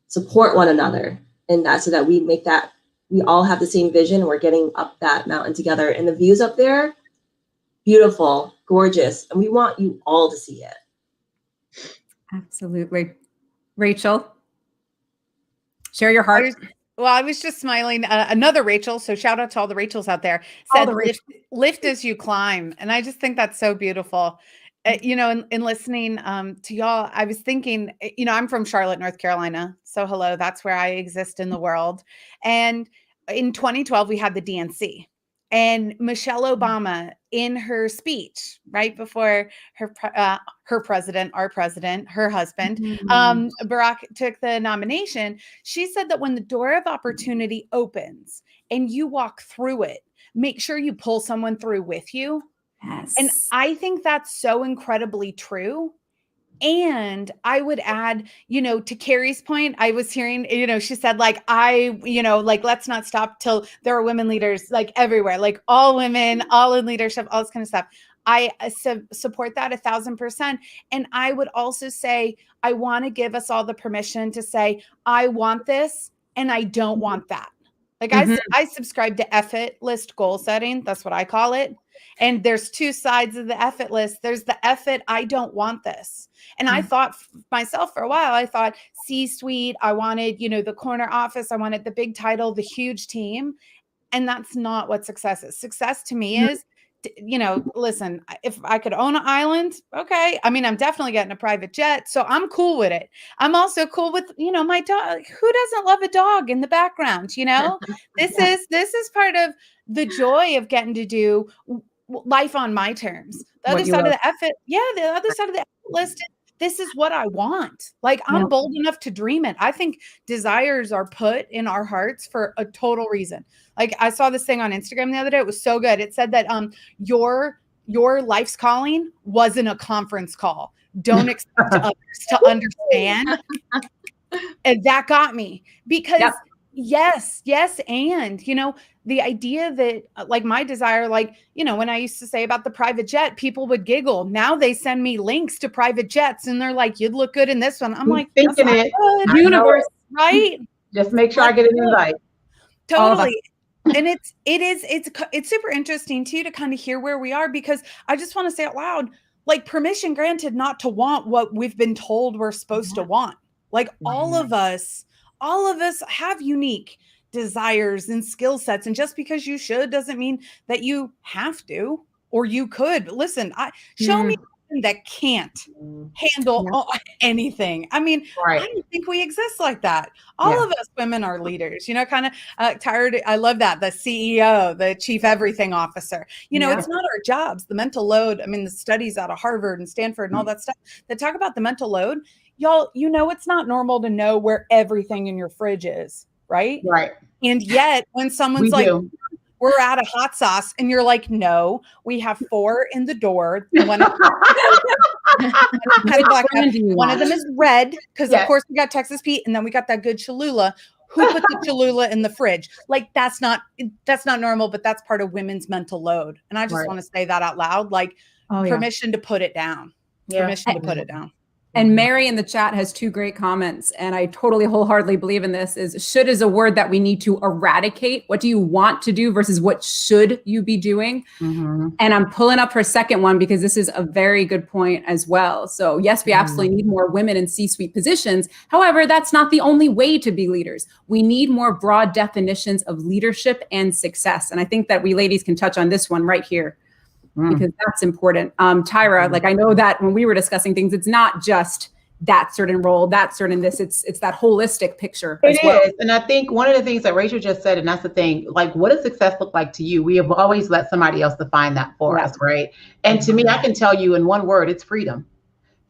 support one another in that, so that we make that, we all have the same vision, and we're getting up that mountain together. And the views up there, beautiful, gorgeous. And we want you all to see it. Absolutely. Rachel, share your heart. I was just smiling. Another Rachel, so shout out to all the Rachels out there, said, lift as you climb. And I just think that's so beautiful. You know, in listening to y'all, I was thinking, you know, I'm from Charlotte, North Carolina. So hello, that's where I exist in the world. And in 2012, we had the DNC. And Michelle Obama, in her speech right before her president, our president, her husband, Barack, took the nomination, she said that when the door of opportunity opens and you walk through it, make sure you pull someone through with you. Yes. And I think that's so incredibly true. And I would add, you know, to Carrie's point, I was hearing, you know, she said, like, let's not stop till there are women leaders, like, everywhere, like all women, all in leadership, all this kind of stuff. I support that 1,000%. And I would also say, I want to give us all the permission to say, I want this and I don't want that. Like, I subscribe to effort list goal setting. That's what I call it. And there's 2 sides of the effort list. There's the effort, I don't want this. And I thought myself for a while, I thought C-suite, I wanted, you know, the corner office, I wanted the big title, the huge team. And that's not what success is. Success to me is, you know, listen, if I could own an island, okay. I mean, I'm definitely getting a private jet, so I'm cool with it. I'm also cool with, you know, my dog. Who doesn't love a dog in the background? You know, this is part of the joy of getting to do life on my terms. The other side of the effort, the other side of the effort list, this is what I want. Like, I'm bold enough to dream it. I think desires are put in our hearts for a total reason. Like, I saw this thing on Instagram the other day. It was so good. It said that your life's calling wasn't a conference call. Don't expect others to understand. And that got me, because yes. And, you know, the idea that, like, my desire, like, you know, when I used to say about the private jet, people would giggle. Now they send me links to private jets and they're like, you'd look good in this one. I'm like, thinking it. Universe, right? Just make sure I get an invite. Totally. And it's super interesting too, to kind of hear where we are, because I just want to say out loud, like, permission granted not to want what we've been told we're supposed to want. Like, all of us have unique desires and skill sets. And just because you should doesn't mean that you have to, or you could. Listen, show me that can't handle anything. I mean, I don't think we exist like that. All of us women are leaders, you know, kind of Tyra D, I love that. The CEO, the chief everything officer, you know, it's not our jobs. The mental load. I mean, the studies out of Harvard and Stanford and all that stuff that talk about the mental load. Y'all, you know, it's not normal to know where everything in your fridge is, right? Right. And yet when someone's like, we're out of hot sauce, and you're like, no, we have 4 in the door. One of them is red, because of course we got Texas Pete, and then we got that good Cholula. Who put the Cholula in the fridge? Like, that's not normal, but that's part of women's mental load. And I just want to say that out loud, like, permission to put it down. Permission to put it down. And Mary in the chat has two great comments, and I totally wholeheartedly believe in this, is should is a word that we need to eradicate. What do you want to do versus what should you be doing? Mm-hmm. And I'm pulling up her second one because this is a very good point as well. So yes, we absolutely need more women in C-suite positions. However, that's not the only way to be leaders. We need more broad definitions of leadership and success. And I think that we ladies can touch on this one right here, because that's important. Tyra, like I know that when we were discussing things, it's not just that certain role, that certain this, it's that holistic picture as well. It is. And I think one of the things that Rachel just said, and that's the thing, like, what does success look like to you? We have always let somebody else define that for us, right? And to me, I can tell you in one word, it's freedom.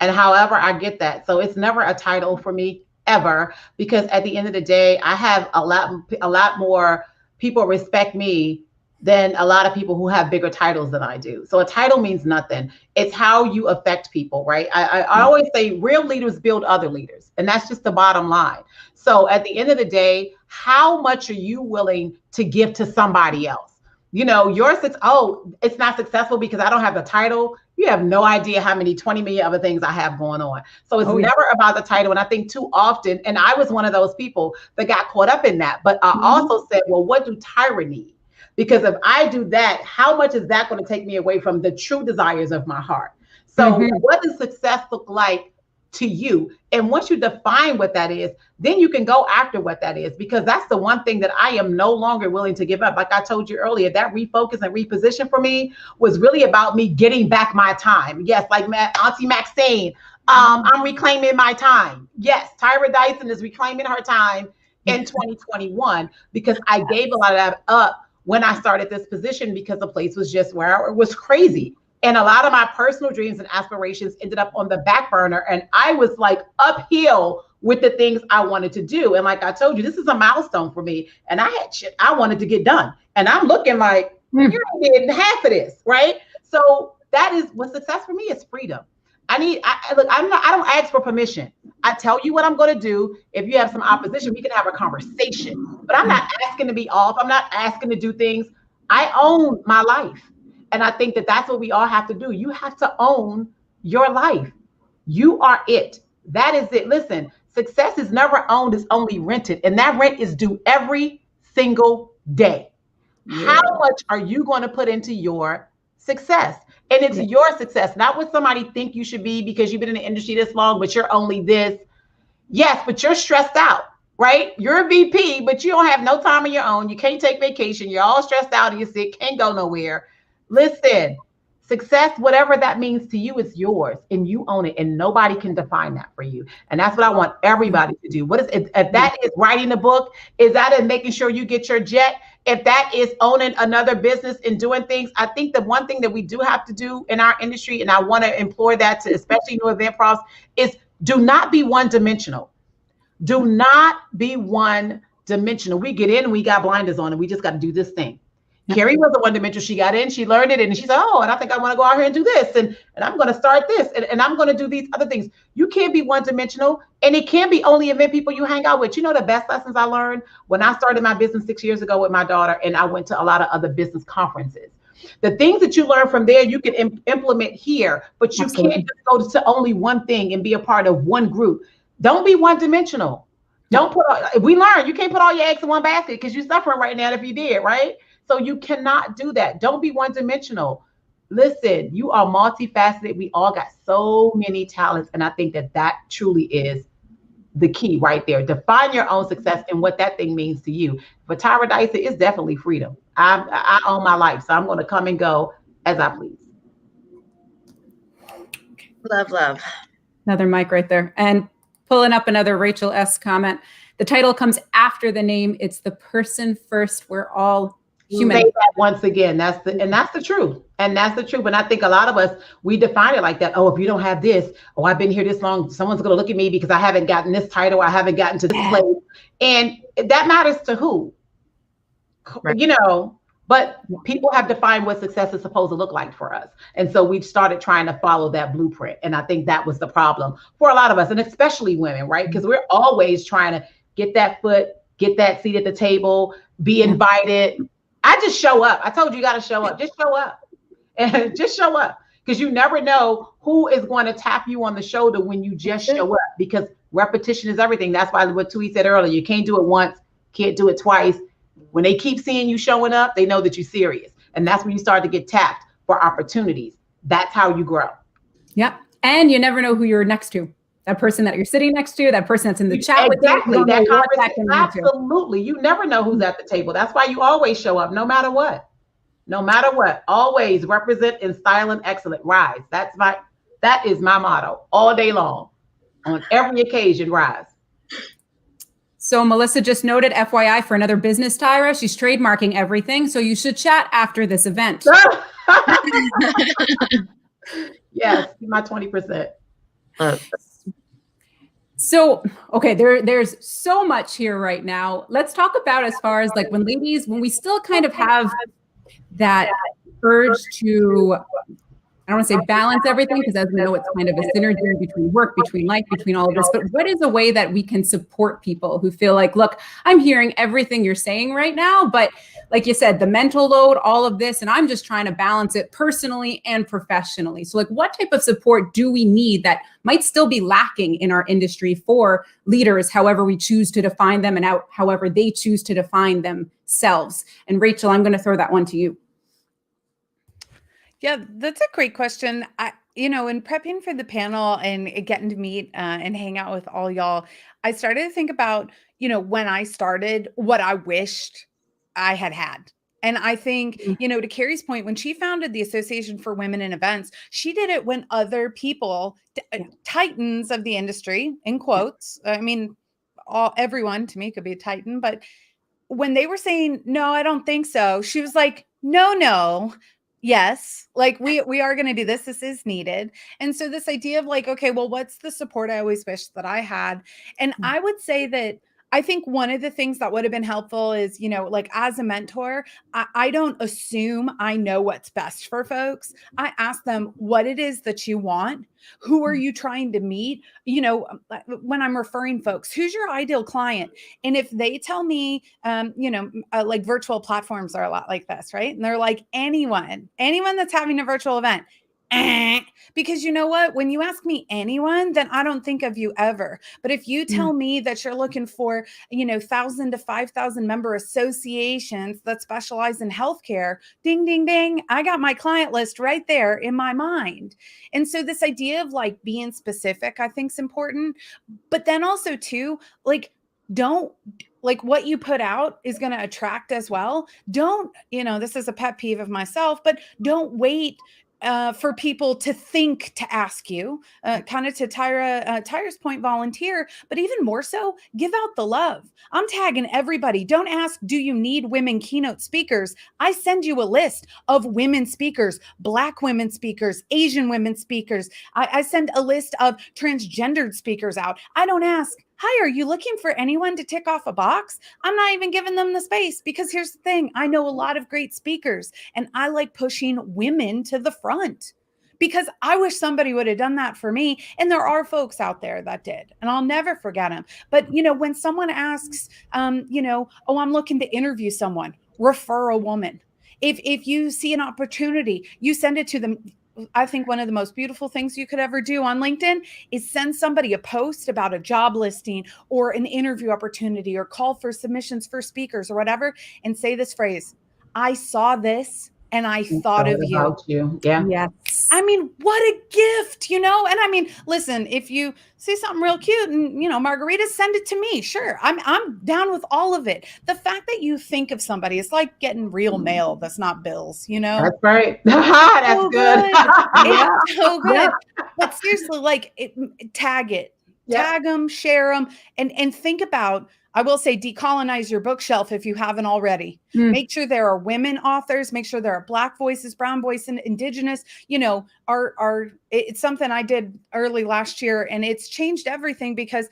And however I get that. So it's never a title for me ever, because at the end of the day, I have a lot more people respect me than a lot of people who have bigger titles than I do. So a title means nothing. It's how you affect people, right? I always say real leaders build other leaders, and that's just the bottom line. So at the end of the day, how much are you willing to give to somebody else? You know, it's not successful because I don't have the title. You have no idea how many 20 million other things I have going on. So it's never about the title. And I think too often, and I was one of those people that got caught up in that, but I also said, well, what do Tyra need? Because if I do that, how much is that going to take me away from the true desires of my heart? So what does success look like to you? And once you define what that is, then you can go after what that is, because that's the one thing that I am no longer willing to give up. Like I told you earlier, that refocus and reposition for me was really about me getting back my time. Yes, like Auntie Maxine, I'm reclaiming my time. Yes, Tyra Dyson is reclaiming her time in 2021 because I gave a lot of that up when I started this position, because the place was just where it was crazy. And a lot of my personal dreams and aspirations ended up on the back burner. And I was like uphill with the things I wanted to do. And like I told you, this is a milestone for me. And I had shit I wanted to get done. And I'm looking like, you did half of this, right? So that is what success for me is: freedom. I don't ask for permission. I tell you what I'm going to do. If you have some opposition, we can have a conversation, but I'm not asking to be off. I'm not asking to do things. I own my life. And I think that that's what we all have to do. You have to own your life. You are it. That is it. Listen, success is never owned. It's only rented. And that rent is due every single day. Yeah. How much are you going to put into your success? And it's your success, not what somebody think you should be because you've been in the industry this long, but you're only this. Yes, but you're stressed out, right? You're a VP, but you don't have no time of your own. You can't take vacation. You're all stressed out and you're sick, can't go nowhere. Listen, success, whatever that means to you, is yours and you own it, and nobody can define that for you. And that's what I want everybody to do. What is it? If that is writing a book, is that in making sure you get your jet? If that is owning another business and doing things, I think the one thing that we do have to do in our industry, and I want to implore that to especially new event profs, is do not be one-dimensional. Do not be one-dimensional. We get in and we got blinders on and we just got to do this thing. Carrie was the one-dimensional. She got in, she learned it, and she said, oh, and I think I want to go out here and do this, and I'm going to start this, and I'm going to do these other things. You can't be one-dimensional, and it can't be only event people you hang out with. You know, the best lessons I learned when I started my business 6 years ago with my daughter, and I went to a lot of other business conferences. The things that you learn from there, you can implement here, but you can't just go to only one thing and be a part of one group. Don't be one-dimensional. Don't put, we learned you can't put all your eggs in one basket because you're suffering right now if you did, right? So you cannot do that. Don't be one-dimensional. Listen, you are multifaceted. We all got so many talents. And I think that that truly is the key right there. Define your own success and what that thing means to you. For Tyra Dyson, it's definitely freedom. I own my life. So I'm going to come and go as I please. Love, love. Another mic right there. And pulling up another Rachel S. comment. The title comes after the name. It's the person first. We're all human. Say that once again. That's the truth. And that's the truth. And I think a lot of us, we define it like that. Oh, if you don't have this, oh, I've been here this long, someone's going to look at me because I haven't gotten this title. I haven't gotten to this place. And that matters to who? Right. You know, but people have defined what success is supposed to look like for us. And so we've started trying to follow that blueprint. And I think that was the problem for a lot of us, and especially women, right? Because we're always trying to get that foot, get that seat at the table, be invited. I just show up. I told you got to show up. Just show up. And just show up. because you never know who is going to tap you on the shoulder when you just show up, because repetition is everything. That's why what Thuy said earlier, you can't do it once, can't do it twice. When they keep seeing you showing up, they know that you're serious. And that's when you start to get tapped for opportunities. That's how you grow. Yep. And you never know who you're next to. That person that you're sitting next to, that person that's in the chat with you. Exactly. That conversation. Absolutely. You never know who's at the table. That's why you always show up, no matter what. No matter what. Always represent in style and excellent. Rise. That is my motto all day long. On every occasion, rise. So Melissa just noted, FYI, for another business, Tyra, she's trademarking everything. So you should chat after this event. Yes, my 20%. So, okay, there's so much here right now. Let's talk about as far as like when we still kind of have that urge to, I don't want to say balance everything, because as we know, it's kind of a synergy between work, between life, between all of this. But what is a way that we can support people who feel like, look, I'm hearing everything you're saying right now, but like you said, the mental load, all of this, and I'm just trying to balance it personally and professionally. So like, what type of support do we need that might still be lacking in our industry for leaders, however we choose to define them and however they choose to define themselves? And Rachel, I'm going to throw that one to you. Yeah, that's a great question. In prepping for the panel and getting to meet and hang out with all y'all, I started to think about, when I started, what I wished I had had. And I think, to Carrie's point, when she founded the Association for Women in Events, she did it when other people, titans of the industry, in quotes, I mean, everyone to me could be a titan, but when they were saying, no, I don't think so, she was like, no. Yes, like we are going to do this. This is needed. And so this idea of like, okay, well, what's the support I always wished that I had? And I would say that I think one of the things that would have been helpful is, like as a mentor, I don't assume I know what's best for folks. I ask them what it is that you want. Who are you trying to meet? When I'm referring folks, who's your ideal client? And if they tell me, like virtual platforms are a lot like this, right? And they're like, anyone that's having a virtual event, because you know what, when you ask me anyone, then I don't think of you ever. But if you tell me that you're looking for 1,000 to 5,000 member associations that specialize in healthcare, ding ding ding, I got my client list right there in my mind. And so this idea of like being specific, I think is important. But then also too, like, don't, like, what you put out is going to attract as well. Don't, this is a pet peeve of myself, but don't wait for people to think to ask you, kind of to Tyra's point, volunteer, but even more so, give out the love. I'm tagging everybody. Don't ask, do you need women keynote speakers? I send you a list of women speakers, Black women speakers, Asian women speakers. I send a list of transgendered speakers out. I don't ask, hi, are you looking for anyone to tick off a box? I'm not even giving them the space, because here's the thing. I know a lot of great speakers and I like pushing women to the front, because I wish somebody would have done that for me. And there are folks out there that did, and I'll never forget them. But, when someone asks, oh, I'm looking to interview someone, refer a woman. If you see an opportunity, you send it to them. I think one of the most beautiful things you could ever do on LinkedIn is send somebody a post about a job listing or an interview opportunity or call for submissions for speakers or whatever, and say this phrase, I saw this and I thought of you. Yeah. Yes. I mean, what a gift, And I mean, listen, if you see something real cute and, margaritas, send it to me. Sure. I'm down with all of it. The fact that you think of somebody, it's like getting real mail that's not bills, That's right. That's so good. It's so good. But seriously, like tag it, tag them, share them, and think about, I will say, decolonize your bookshelf if you haven't already. Make sure there are women authors, make sure there are Black voices, brown voices, and Indigenous, it's something I did early last year, and it's changed everything, because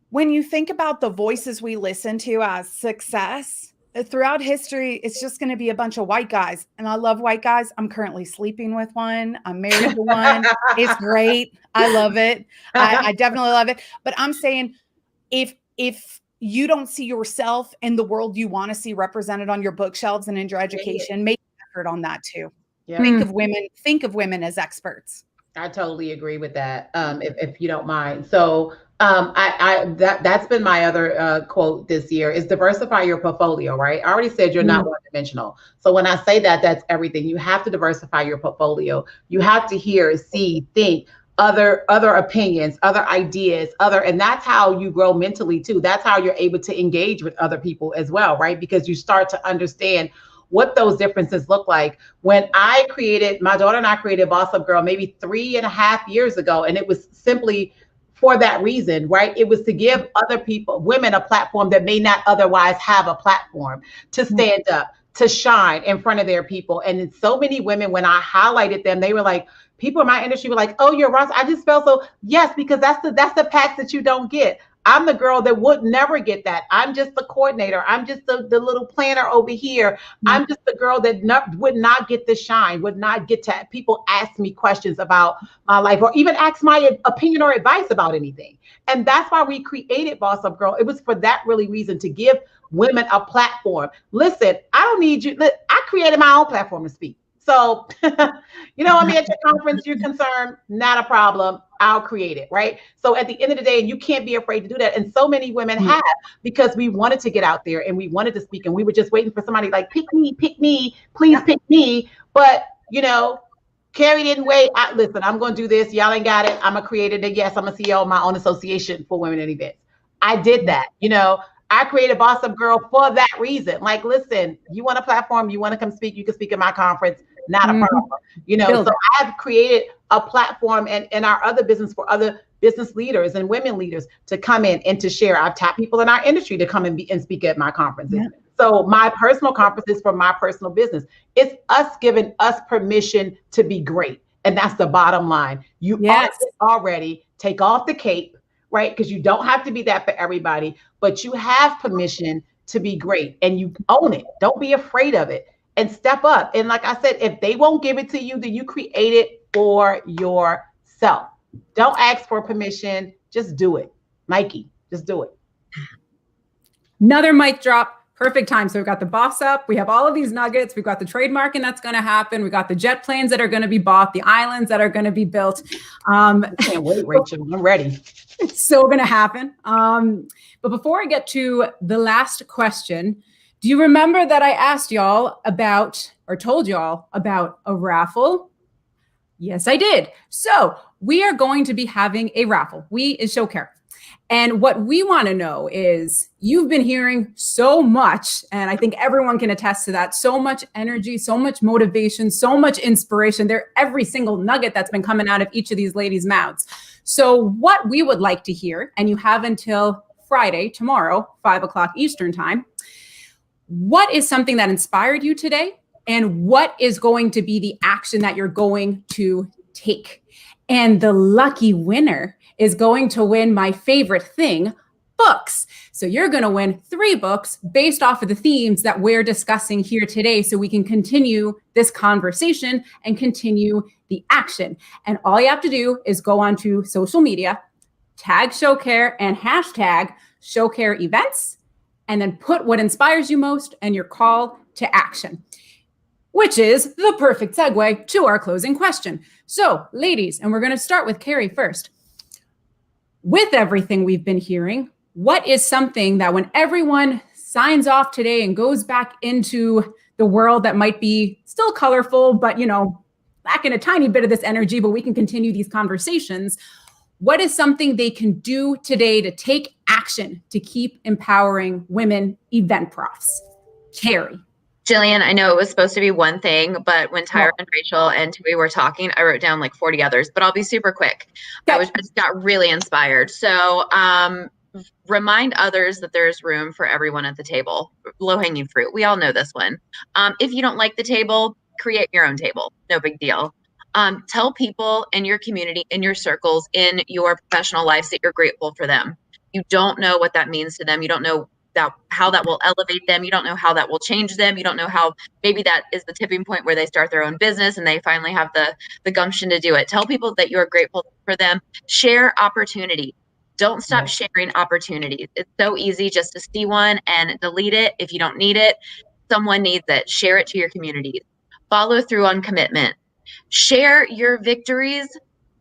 when you think about the voices we listen to as success throughout history, it's just going to be a bunch of white guys. And I love white guys. I'm currently sleeping with one. I'm married to one. It's great. I love it. I definitely love it. But I'm saying, if you don't see yourself in the world you want to see represented on your bookshelves and in your education, make an effort on that too. Think of women as experts. I totally agree with that. If you don't mind. So that's been my other quote this year is diversify your portfolio, right? I already said you're not one-dimensional. So when I say that, that's everything. You have to diversify your portfolio. You have to hear, see, think, other opinions, other ideas, and that's how you grow mentally too. That's how you're able to engage with other people as well, right? Because you start to understand what those differences look like. When my daughter and I created Boss Up Girl maybe 3.5 years ago, and it was simply for that reason, right? It was to give other people, women, a platform that may not otherwise have a platform, to stand up, to shine in front of their people. And so many women, when I highlighted them, they were like, people in my industry were like, oh, you're Ross. I just felt so, yes, because that's the packs that you don't get. I'm the girl that would never get that. I'm just the coordinator. I'm just the little planner over here. I'm just the girl that would not get the shine, would not get to people ask me questions about my life or even ask my opinion or advice about anything. And that's why we created Boss Up Girl. It was for that really reason, to give women a platform. Listen, I don't need you. I created my own platform to speak. So, at your conference, you're concerned, not a problem. I'll create it, right? So at the end of the day, you can't be afraid to do that. And so many women have, because we wanted to get out there and we wanted to speak, and we were just waiting for somebody like, pick me, please pick me. But, Carrie didn't wait. Listen, I'm going to do this. Y'all ain't got it. I'm a creator. Yes, I'm a CEO of my own association for women in events. I did that. I created Boss Up Girl for that reason. Like, listen, you want a platform, you want to come speak, you can speak at my conference, not a problem. So I've created a platform and our other business for other business leaders and women leaders to come in and to share. I've tapped people in our industry to come and speak at my conferences. Yeah. So my personal conference is for my personal business. It's us giving us permission to be great. And that's the bottom line. You already take off the cape, right? Because you don't have to be that for everybody, but you have permission to be great and you own it. Don't be afraid of it and step up. And like I said, if they won't give it to you, then you create it for yourself. Don't ask for permission. Just do it. Nike, just do it. Another mic drop. Perfect time. So we've got the Boss Up. We have all of these nuggets. We've got the trademarking that's going to happen. We've got the jet planes that are going to be bought, the islands that are going to be built. I can't wait, Rachel. I'm ready. It's so going to happen. But before I get to the last question, do you remember that I asked y'all about, or told y'all about, a raffle? Yes, I did. So we are going to be having a raffle. We is Show Care. And what we want to know is, you've been hearing so much, and I think everyone can attest to that, so much energy, so much motivation, so much inspiration. Every single nugget that's been coming out of each of these ladies' mouths. So what we would like to hear, and you have until Friday, tomorrow, 5:00 Eastern time, what is something that inspired you today? And what is going to be the action that you're going to take? And the lucky winner is going to win my favorite thing, books. So you're going to win 3 books based off of the themes that we're discussing here today, so we can continue this conversation and continue the action. And all you have to do is go onto social media, tag ShowCare and hashtag ShowCare events, and then put what inspires you most and your call to action, which is the perfect segue to our closing question. So ladies, and we're going to start with Carrie first. With everything we've been hearing, what is something that when everyone signs off today and goes back into the world that might be still colorful, but, lacking a tiny bit of this energy, but we can continue these conversations, what is something they can do today to take action to keep empowering women event profs? Carrie. Jillian, I know it was supposed to be one thing, but when Tyra and Rachel and Thuy were talking, I wrote down like 40 others, but I'll be super quick. Okay. I just got really inspired. So remind others that there's room for everyone at the table. Low-hanging fruit. We all know this one. If you don't like the table, create your own table. No big deal. Tell people in your community, in your circles, in your professional lives that you're grateful for them. You don't know what that means to them. You don't know how that will elevate them. You don't know how that will change them. You don't know how maybe that is the tipping point where they start their own business and they finally have the gumption to do it. Tell people that you're grateful for them. Share opportunity. Don't stop sharing opportunities. It's so easy just to see one and delete it if you don't need it. Someone needs it. Share it to your communities. follow through on commitment. Share your victories.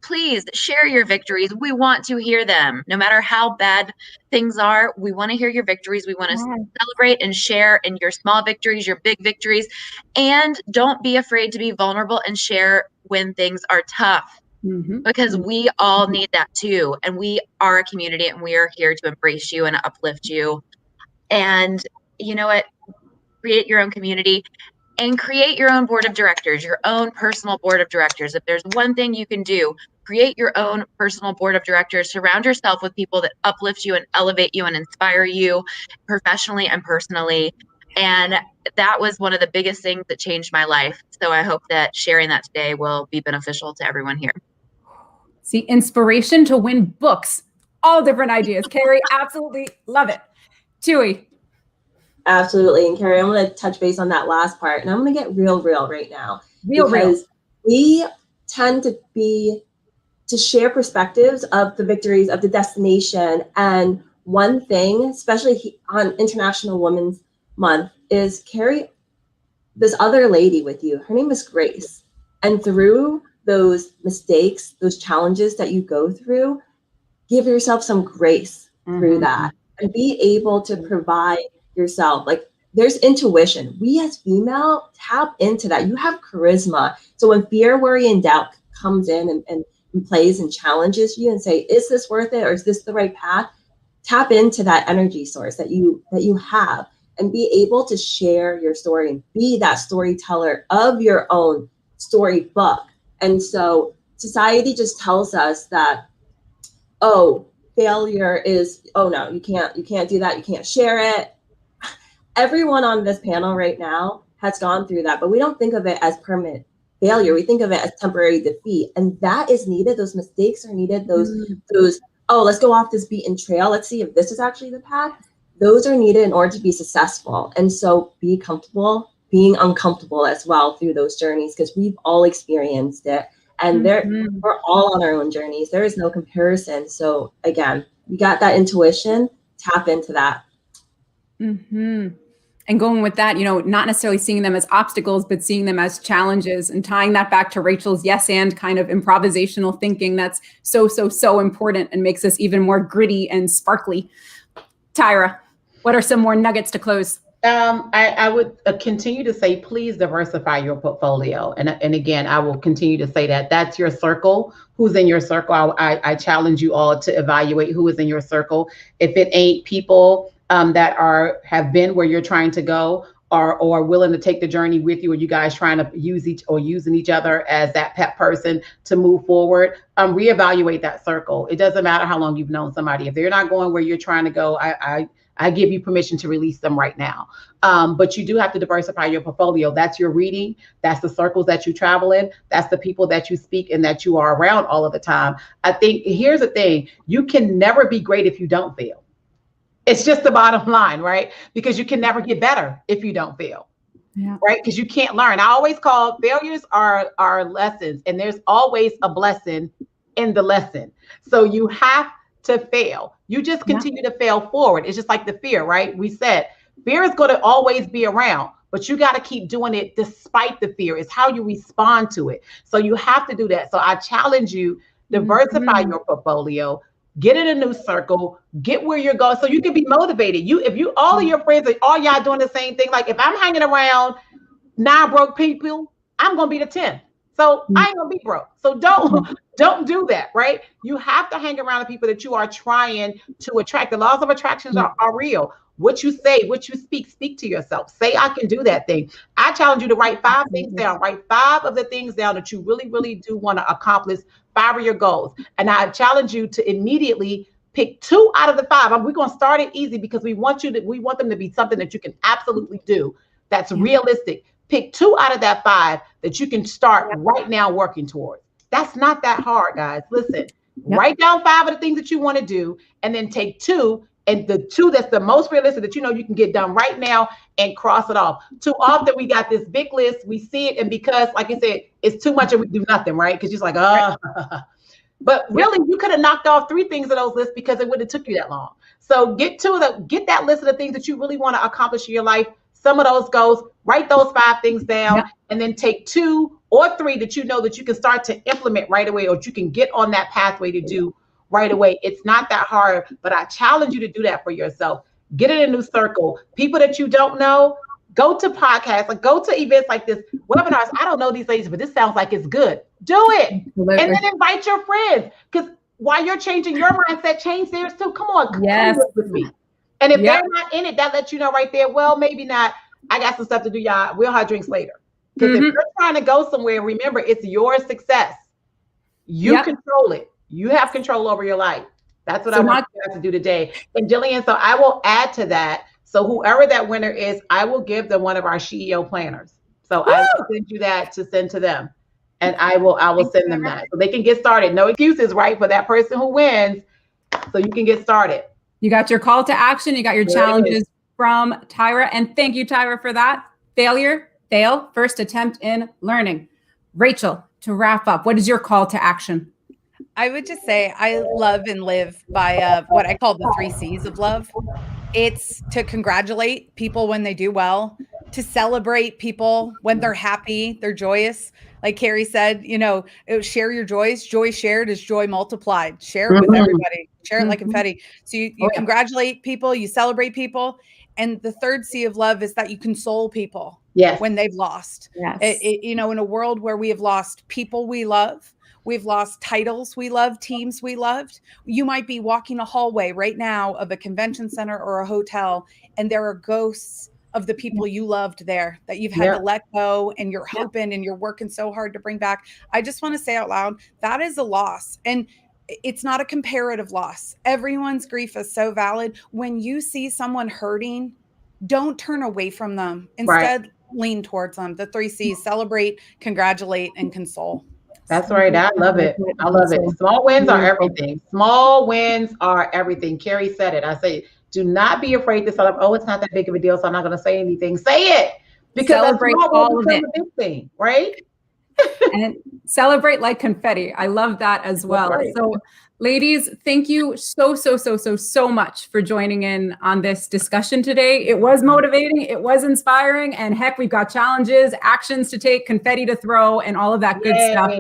Please share your victories. We want to hear them. No matter how bad things are, we want to hear your victories. We want to celebrate and share in your small victories, your big victories. And don't be afraid to be vulnerable and share when things are tough, because we all need that too. And we are a community, and we are here to embrace you and uplift you. And you know what? Create your own community. And create your own board of directors, your own personal board of directors. If there's one thing you can do, create your own personal board of directors. Surround yourself with people that uplift you and elevate you and inspire you professionally and personally. And that was one of the biggest things that changed my life. So I hope that sharing that today will be beneficial to everyone here. See, inspiration to win books, all different ideas. Carrie, absolutely love it. Thuy. Absolutely. And Carrie, I'm going to touch base on that last part, and I'm going to get real right now. Because we tend to share perspectives of the victories of the destination. And one thing, especially on International Women's Month, is carry this other lady with you. Her name is Grace. And through those mistakes, those challenges that you go through, give yourself some grace through that, and be able to provide yourself. Like, there's intuition. We as female tap into that. You have charisma. So when fear, worry, and doubt comes in and plays and challenges you and say, is this worth it, or is this the right path? Tap into that energy source that you have, and be able to share your story and be that storyteller of your own storybook. And so society just tells us that, oh, failure is, oh no, you can't do that. You can't share it. Everyone on this panel right now has gone through that, but we don't think of it as permanent failure. We think of it as temporary defeat. And that is needed. Those mistakes are needed. Those, oh, let's go off this beaten trail. Let's see if this is actually the path. Those are needed in order to be successful. And so be comfortable being uncomfortable as well through those journeys, because we've all experienced it. And we're all on our own journeys. There is no comparison. So again, you got that intuition, tap into that. And going with that, not necessarily seeing them as obstacles, but seeing them as challenges, and tying that back to Rachel's yes and kind of improvisational thinking. That's so important and makes us even more gritty and sparkly. Tyra, what are some more nuggets to close? I would continue to say, please diversify your portfolio. And again, I will continue to say that that's your circle. Who's in your circle? I challenge you all to evaluate who is in your circle. If it ain't people that have been where you're trying to go, or willing to take the journey with you, or you guys trying to using each other as that pet person to move forward, reevaluate that circle. It doesn't matter how long you've known somebody. If they're not going where you're trying to go, I give you permission to release them right now. But you do have to diversify your portfolio. That's your reading. That's the circles that you travel in. That's the people that you speak and that you are around all of the time. I think here's the thing. You can never be great if you don't fail. It's just the bottom line, right? Because you can never get better if you don't fail. Yeah. Right? Because you can't learn. I always call failures are lessons, and there's always a blessing in the lesson. So you have to fail. You just continue to fail forward. It's just like the fear, right? We said fear is going to always be around, but you got to keep doing it despite the fear. It's how you respond to it. So you have to do that. So I challenge you, diversify your portfolio, get in a new circle, get where you're going so you can be motivated. If all of your friends are all y'all doing the same thing, like if I'm hanging around 9 broke people, I'm going to be the 10th. So I ain't gonna be broke. So don't do that, right? You have to hang around the people that you are trying to attract. The laws of attraction are real. What you say, what you speak to yourself. Say, I can do that thing. I challenge you to write 5 things down. Write 5 of the things down that you really, really do want to accomplish. 5 of your goals. And I challenge you to immediately pick 2 out of the 5. We're gonna start it easy because we want them to be something that you can absolutely do. That's realistic. Pick 2 out of that 5 that you can start right now working towards. That's not that hard, guys. Listen, write down 5 of the things that you want to do, and then take 2, and the 2 that's the most realistic that you can get done right now, and cross it off. Too often we got this big list, we see it, and because, like you said, it's too much and we do nothing, right? Because you're just like, but really you could have knocked off 3 things on those lists because it wouldn't have took you that long. So get that list of the things that you really want to accomplish in your life. some of those goals, write those 5 things down, Yeah. and then take 2 or 3 that you know that you can start to implement right away, or you can get on that pathway to do right away. It's not that hard, but I challenge you to do that for yourself. Get in a new circle. People that you don't know, go to podcasts, like go to events like this, webinars. I don't know these ladies, but this sounds like it's good. Do it. Absolutely. And then invite your friends, because while you're changing your mindset, change theirs too. Come on, come Yes. do it with me. And if Yep. they're not in it, that lets you know right there, well, maybe not. I got some stuff to do, y'all. We'll have drinks later. Because if you're trying to go somewhere, remember, it's your success. You Yep. control it. You have control over your life. That's what So I want you guys to do today. And Jillian, so I will add to that. So whoever that winner is, I will give them one of our CEO planners. So I will send you that to send to them. And I will send them that so they can get started. No excuses, right? For that person who wins. So you can get started. You got your call to action. You got your challenges from Tyra. And thank you, Tyra, for that. Fail, first attempt in learning. Rachel, to wrap up, what is your call to action? I would just say I love and live by what I call the 3 C's of love. It's to congratulate people when they do well, to celebrate people when they're happy, they're joyous. Like Carrie said, share your joys. Joy shared is joy multiplied. Share it with everybody. Share it like confetti. So you congratulate people, you celebrate people. And the 3rd C of love is that you console people when they've lost. Yes. In a world where we have lost people we love, we've lost titles we love, teams we loved. You might be walking a hallway right now of a convention center or a hotel, and there are ghosts of the people you loved there that you've had to let go, and you're hoping and you're working so hard to bring back. I just want to say out loud, that is a loss. And it's not a comparative loss. Everyone's grief is so valid. When you see someone hurting, don't turn away from them. Instead, lean towards them. The 3 C's: celebrate, congratulate, and console. That's right. I love it. I love it. Small wins are everything. Small wins are everything. Carrie said it. I say, do not be afraid to celebrate. Oh, it's not that big of a deal, so I'm not going to say anything. Say it, because celebrate all of it. A big thing, right? And celebrate like confetti. I love that as well. Right. So, ladies, thank you so much for joining in on this discussion today. It was motivating, it was inspiring, and heck, we've got challenges, actions to take, confetti to throw, and all of that good stuff.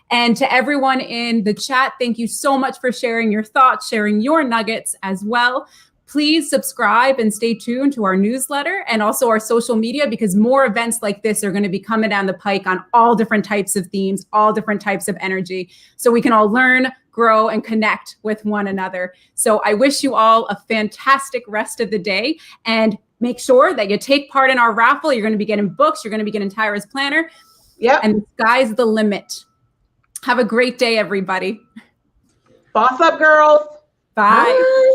And to everyone in the chat, thank you so much for sharing your thoughts, sharing your nuggets as well. Please subscribe and stay tuned to our newsletter and also our social media, because more events like this are going to be coming down the pike on all different types of themes, all different types of energy, so we can all learn, grow, and connect with one another. So I wish you all a fantastic rest of the day, and make sure that you take part in our raffle. You're going to be getting books. You're going to be getting Tyra's planner. And the sky's the limit. Have a great day, everybody. Boss up, girls. Bye. Bye.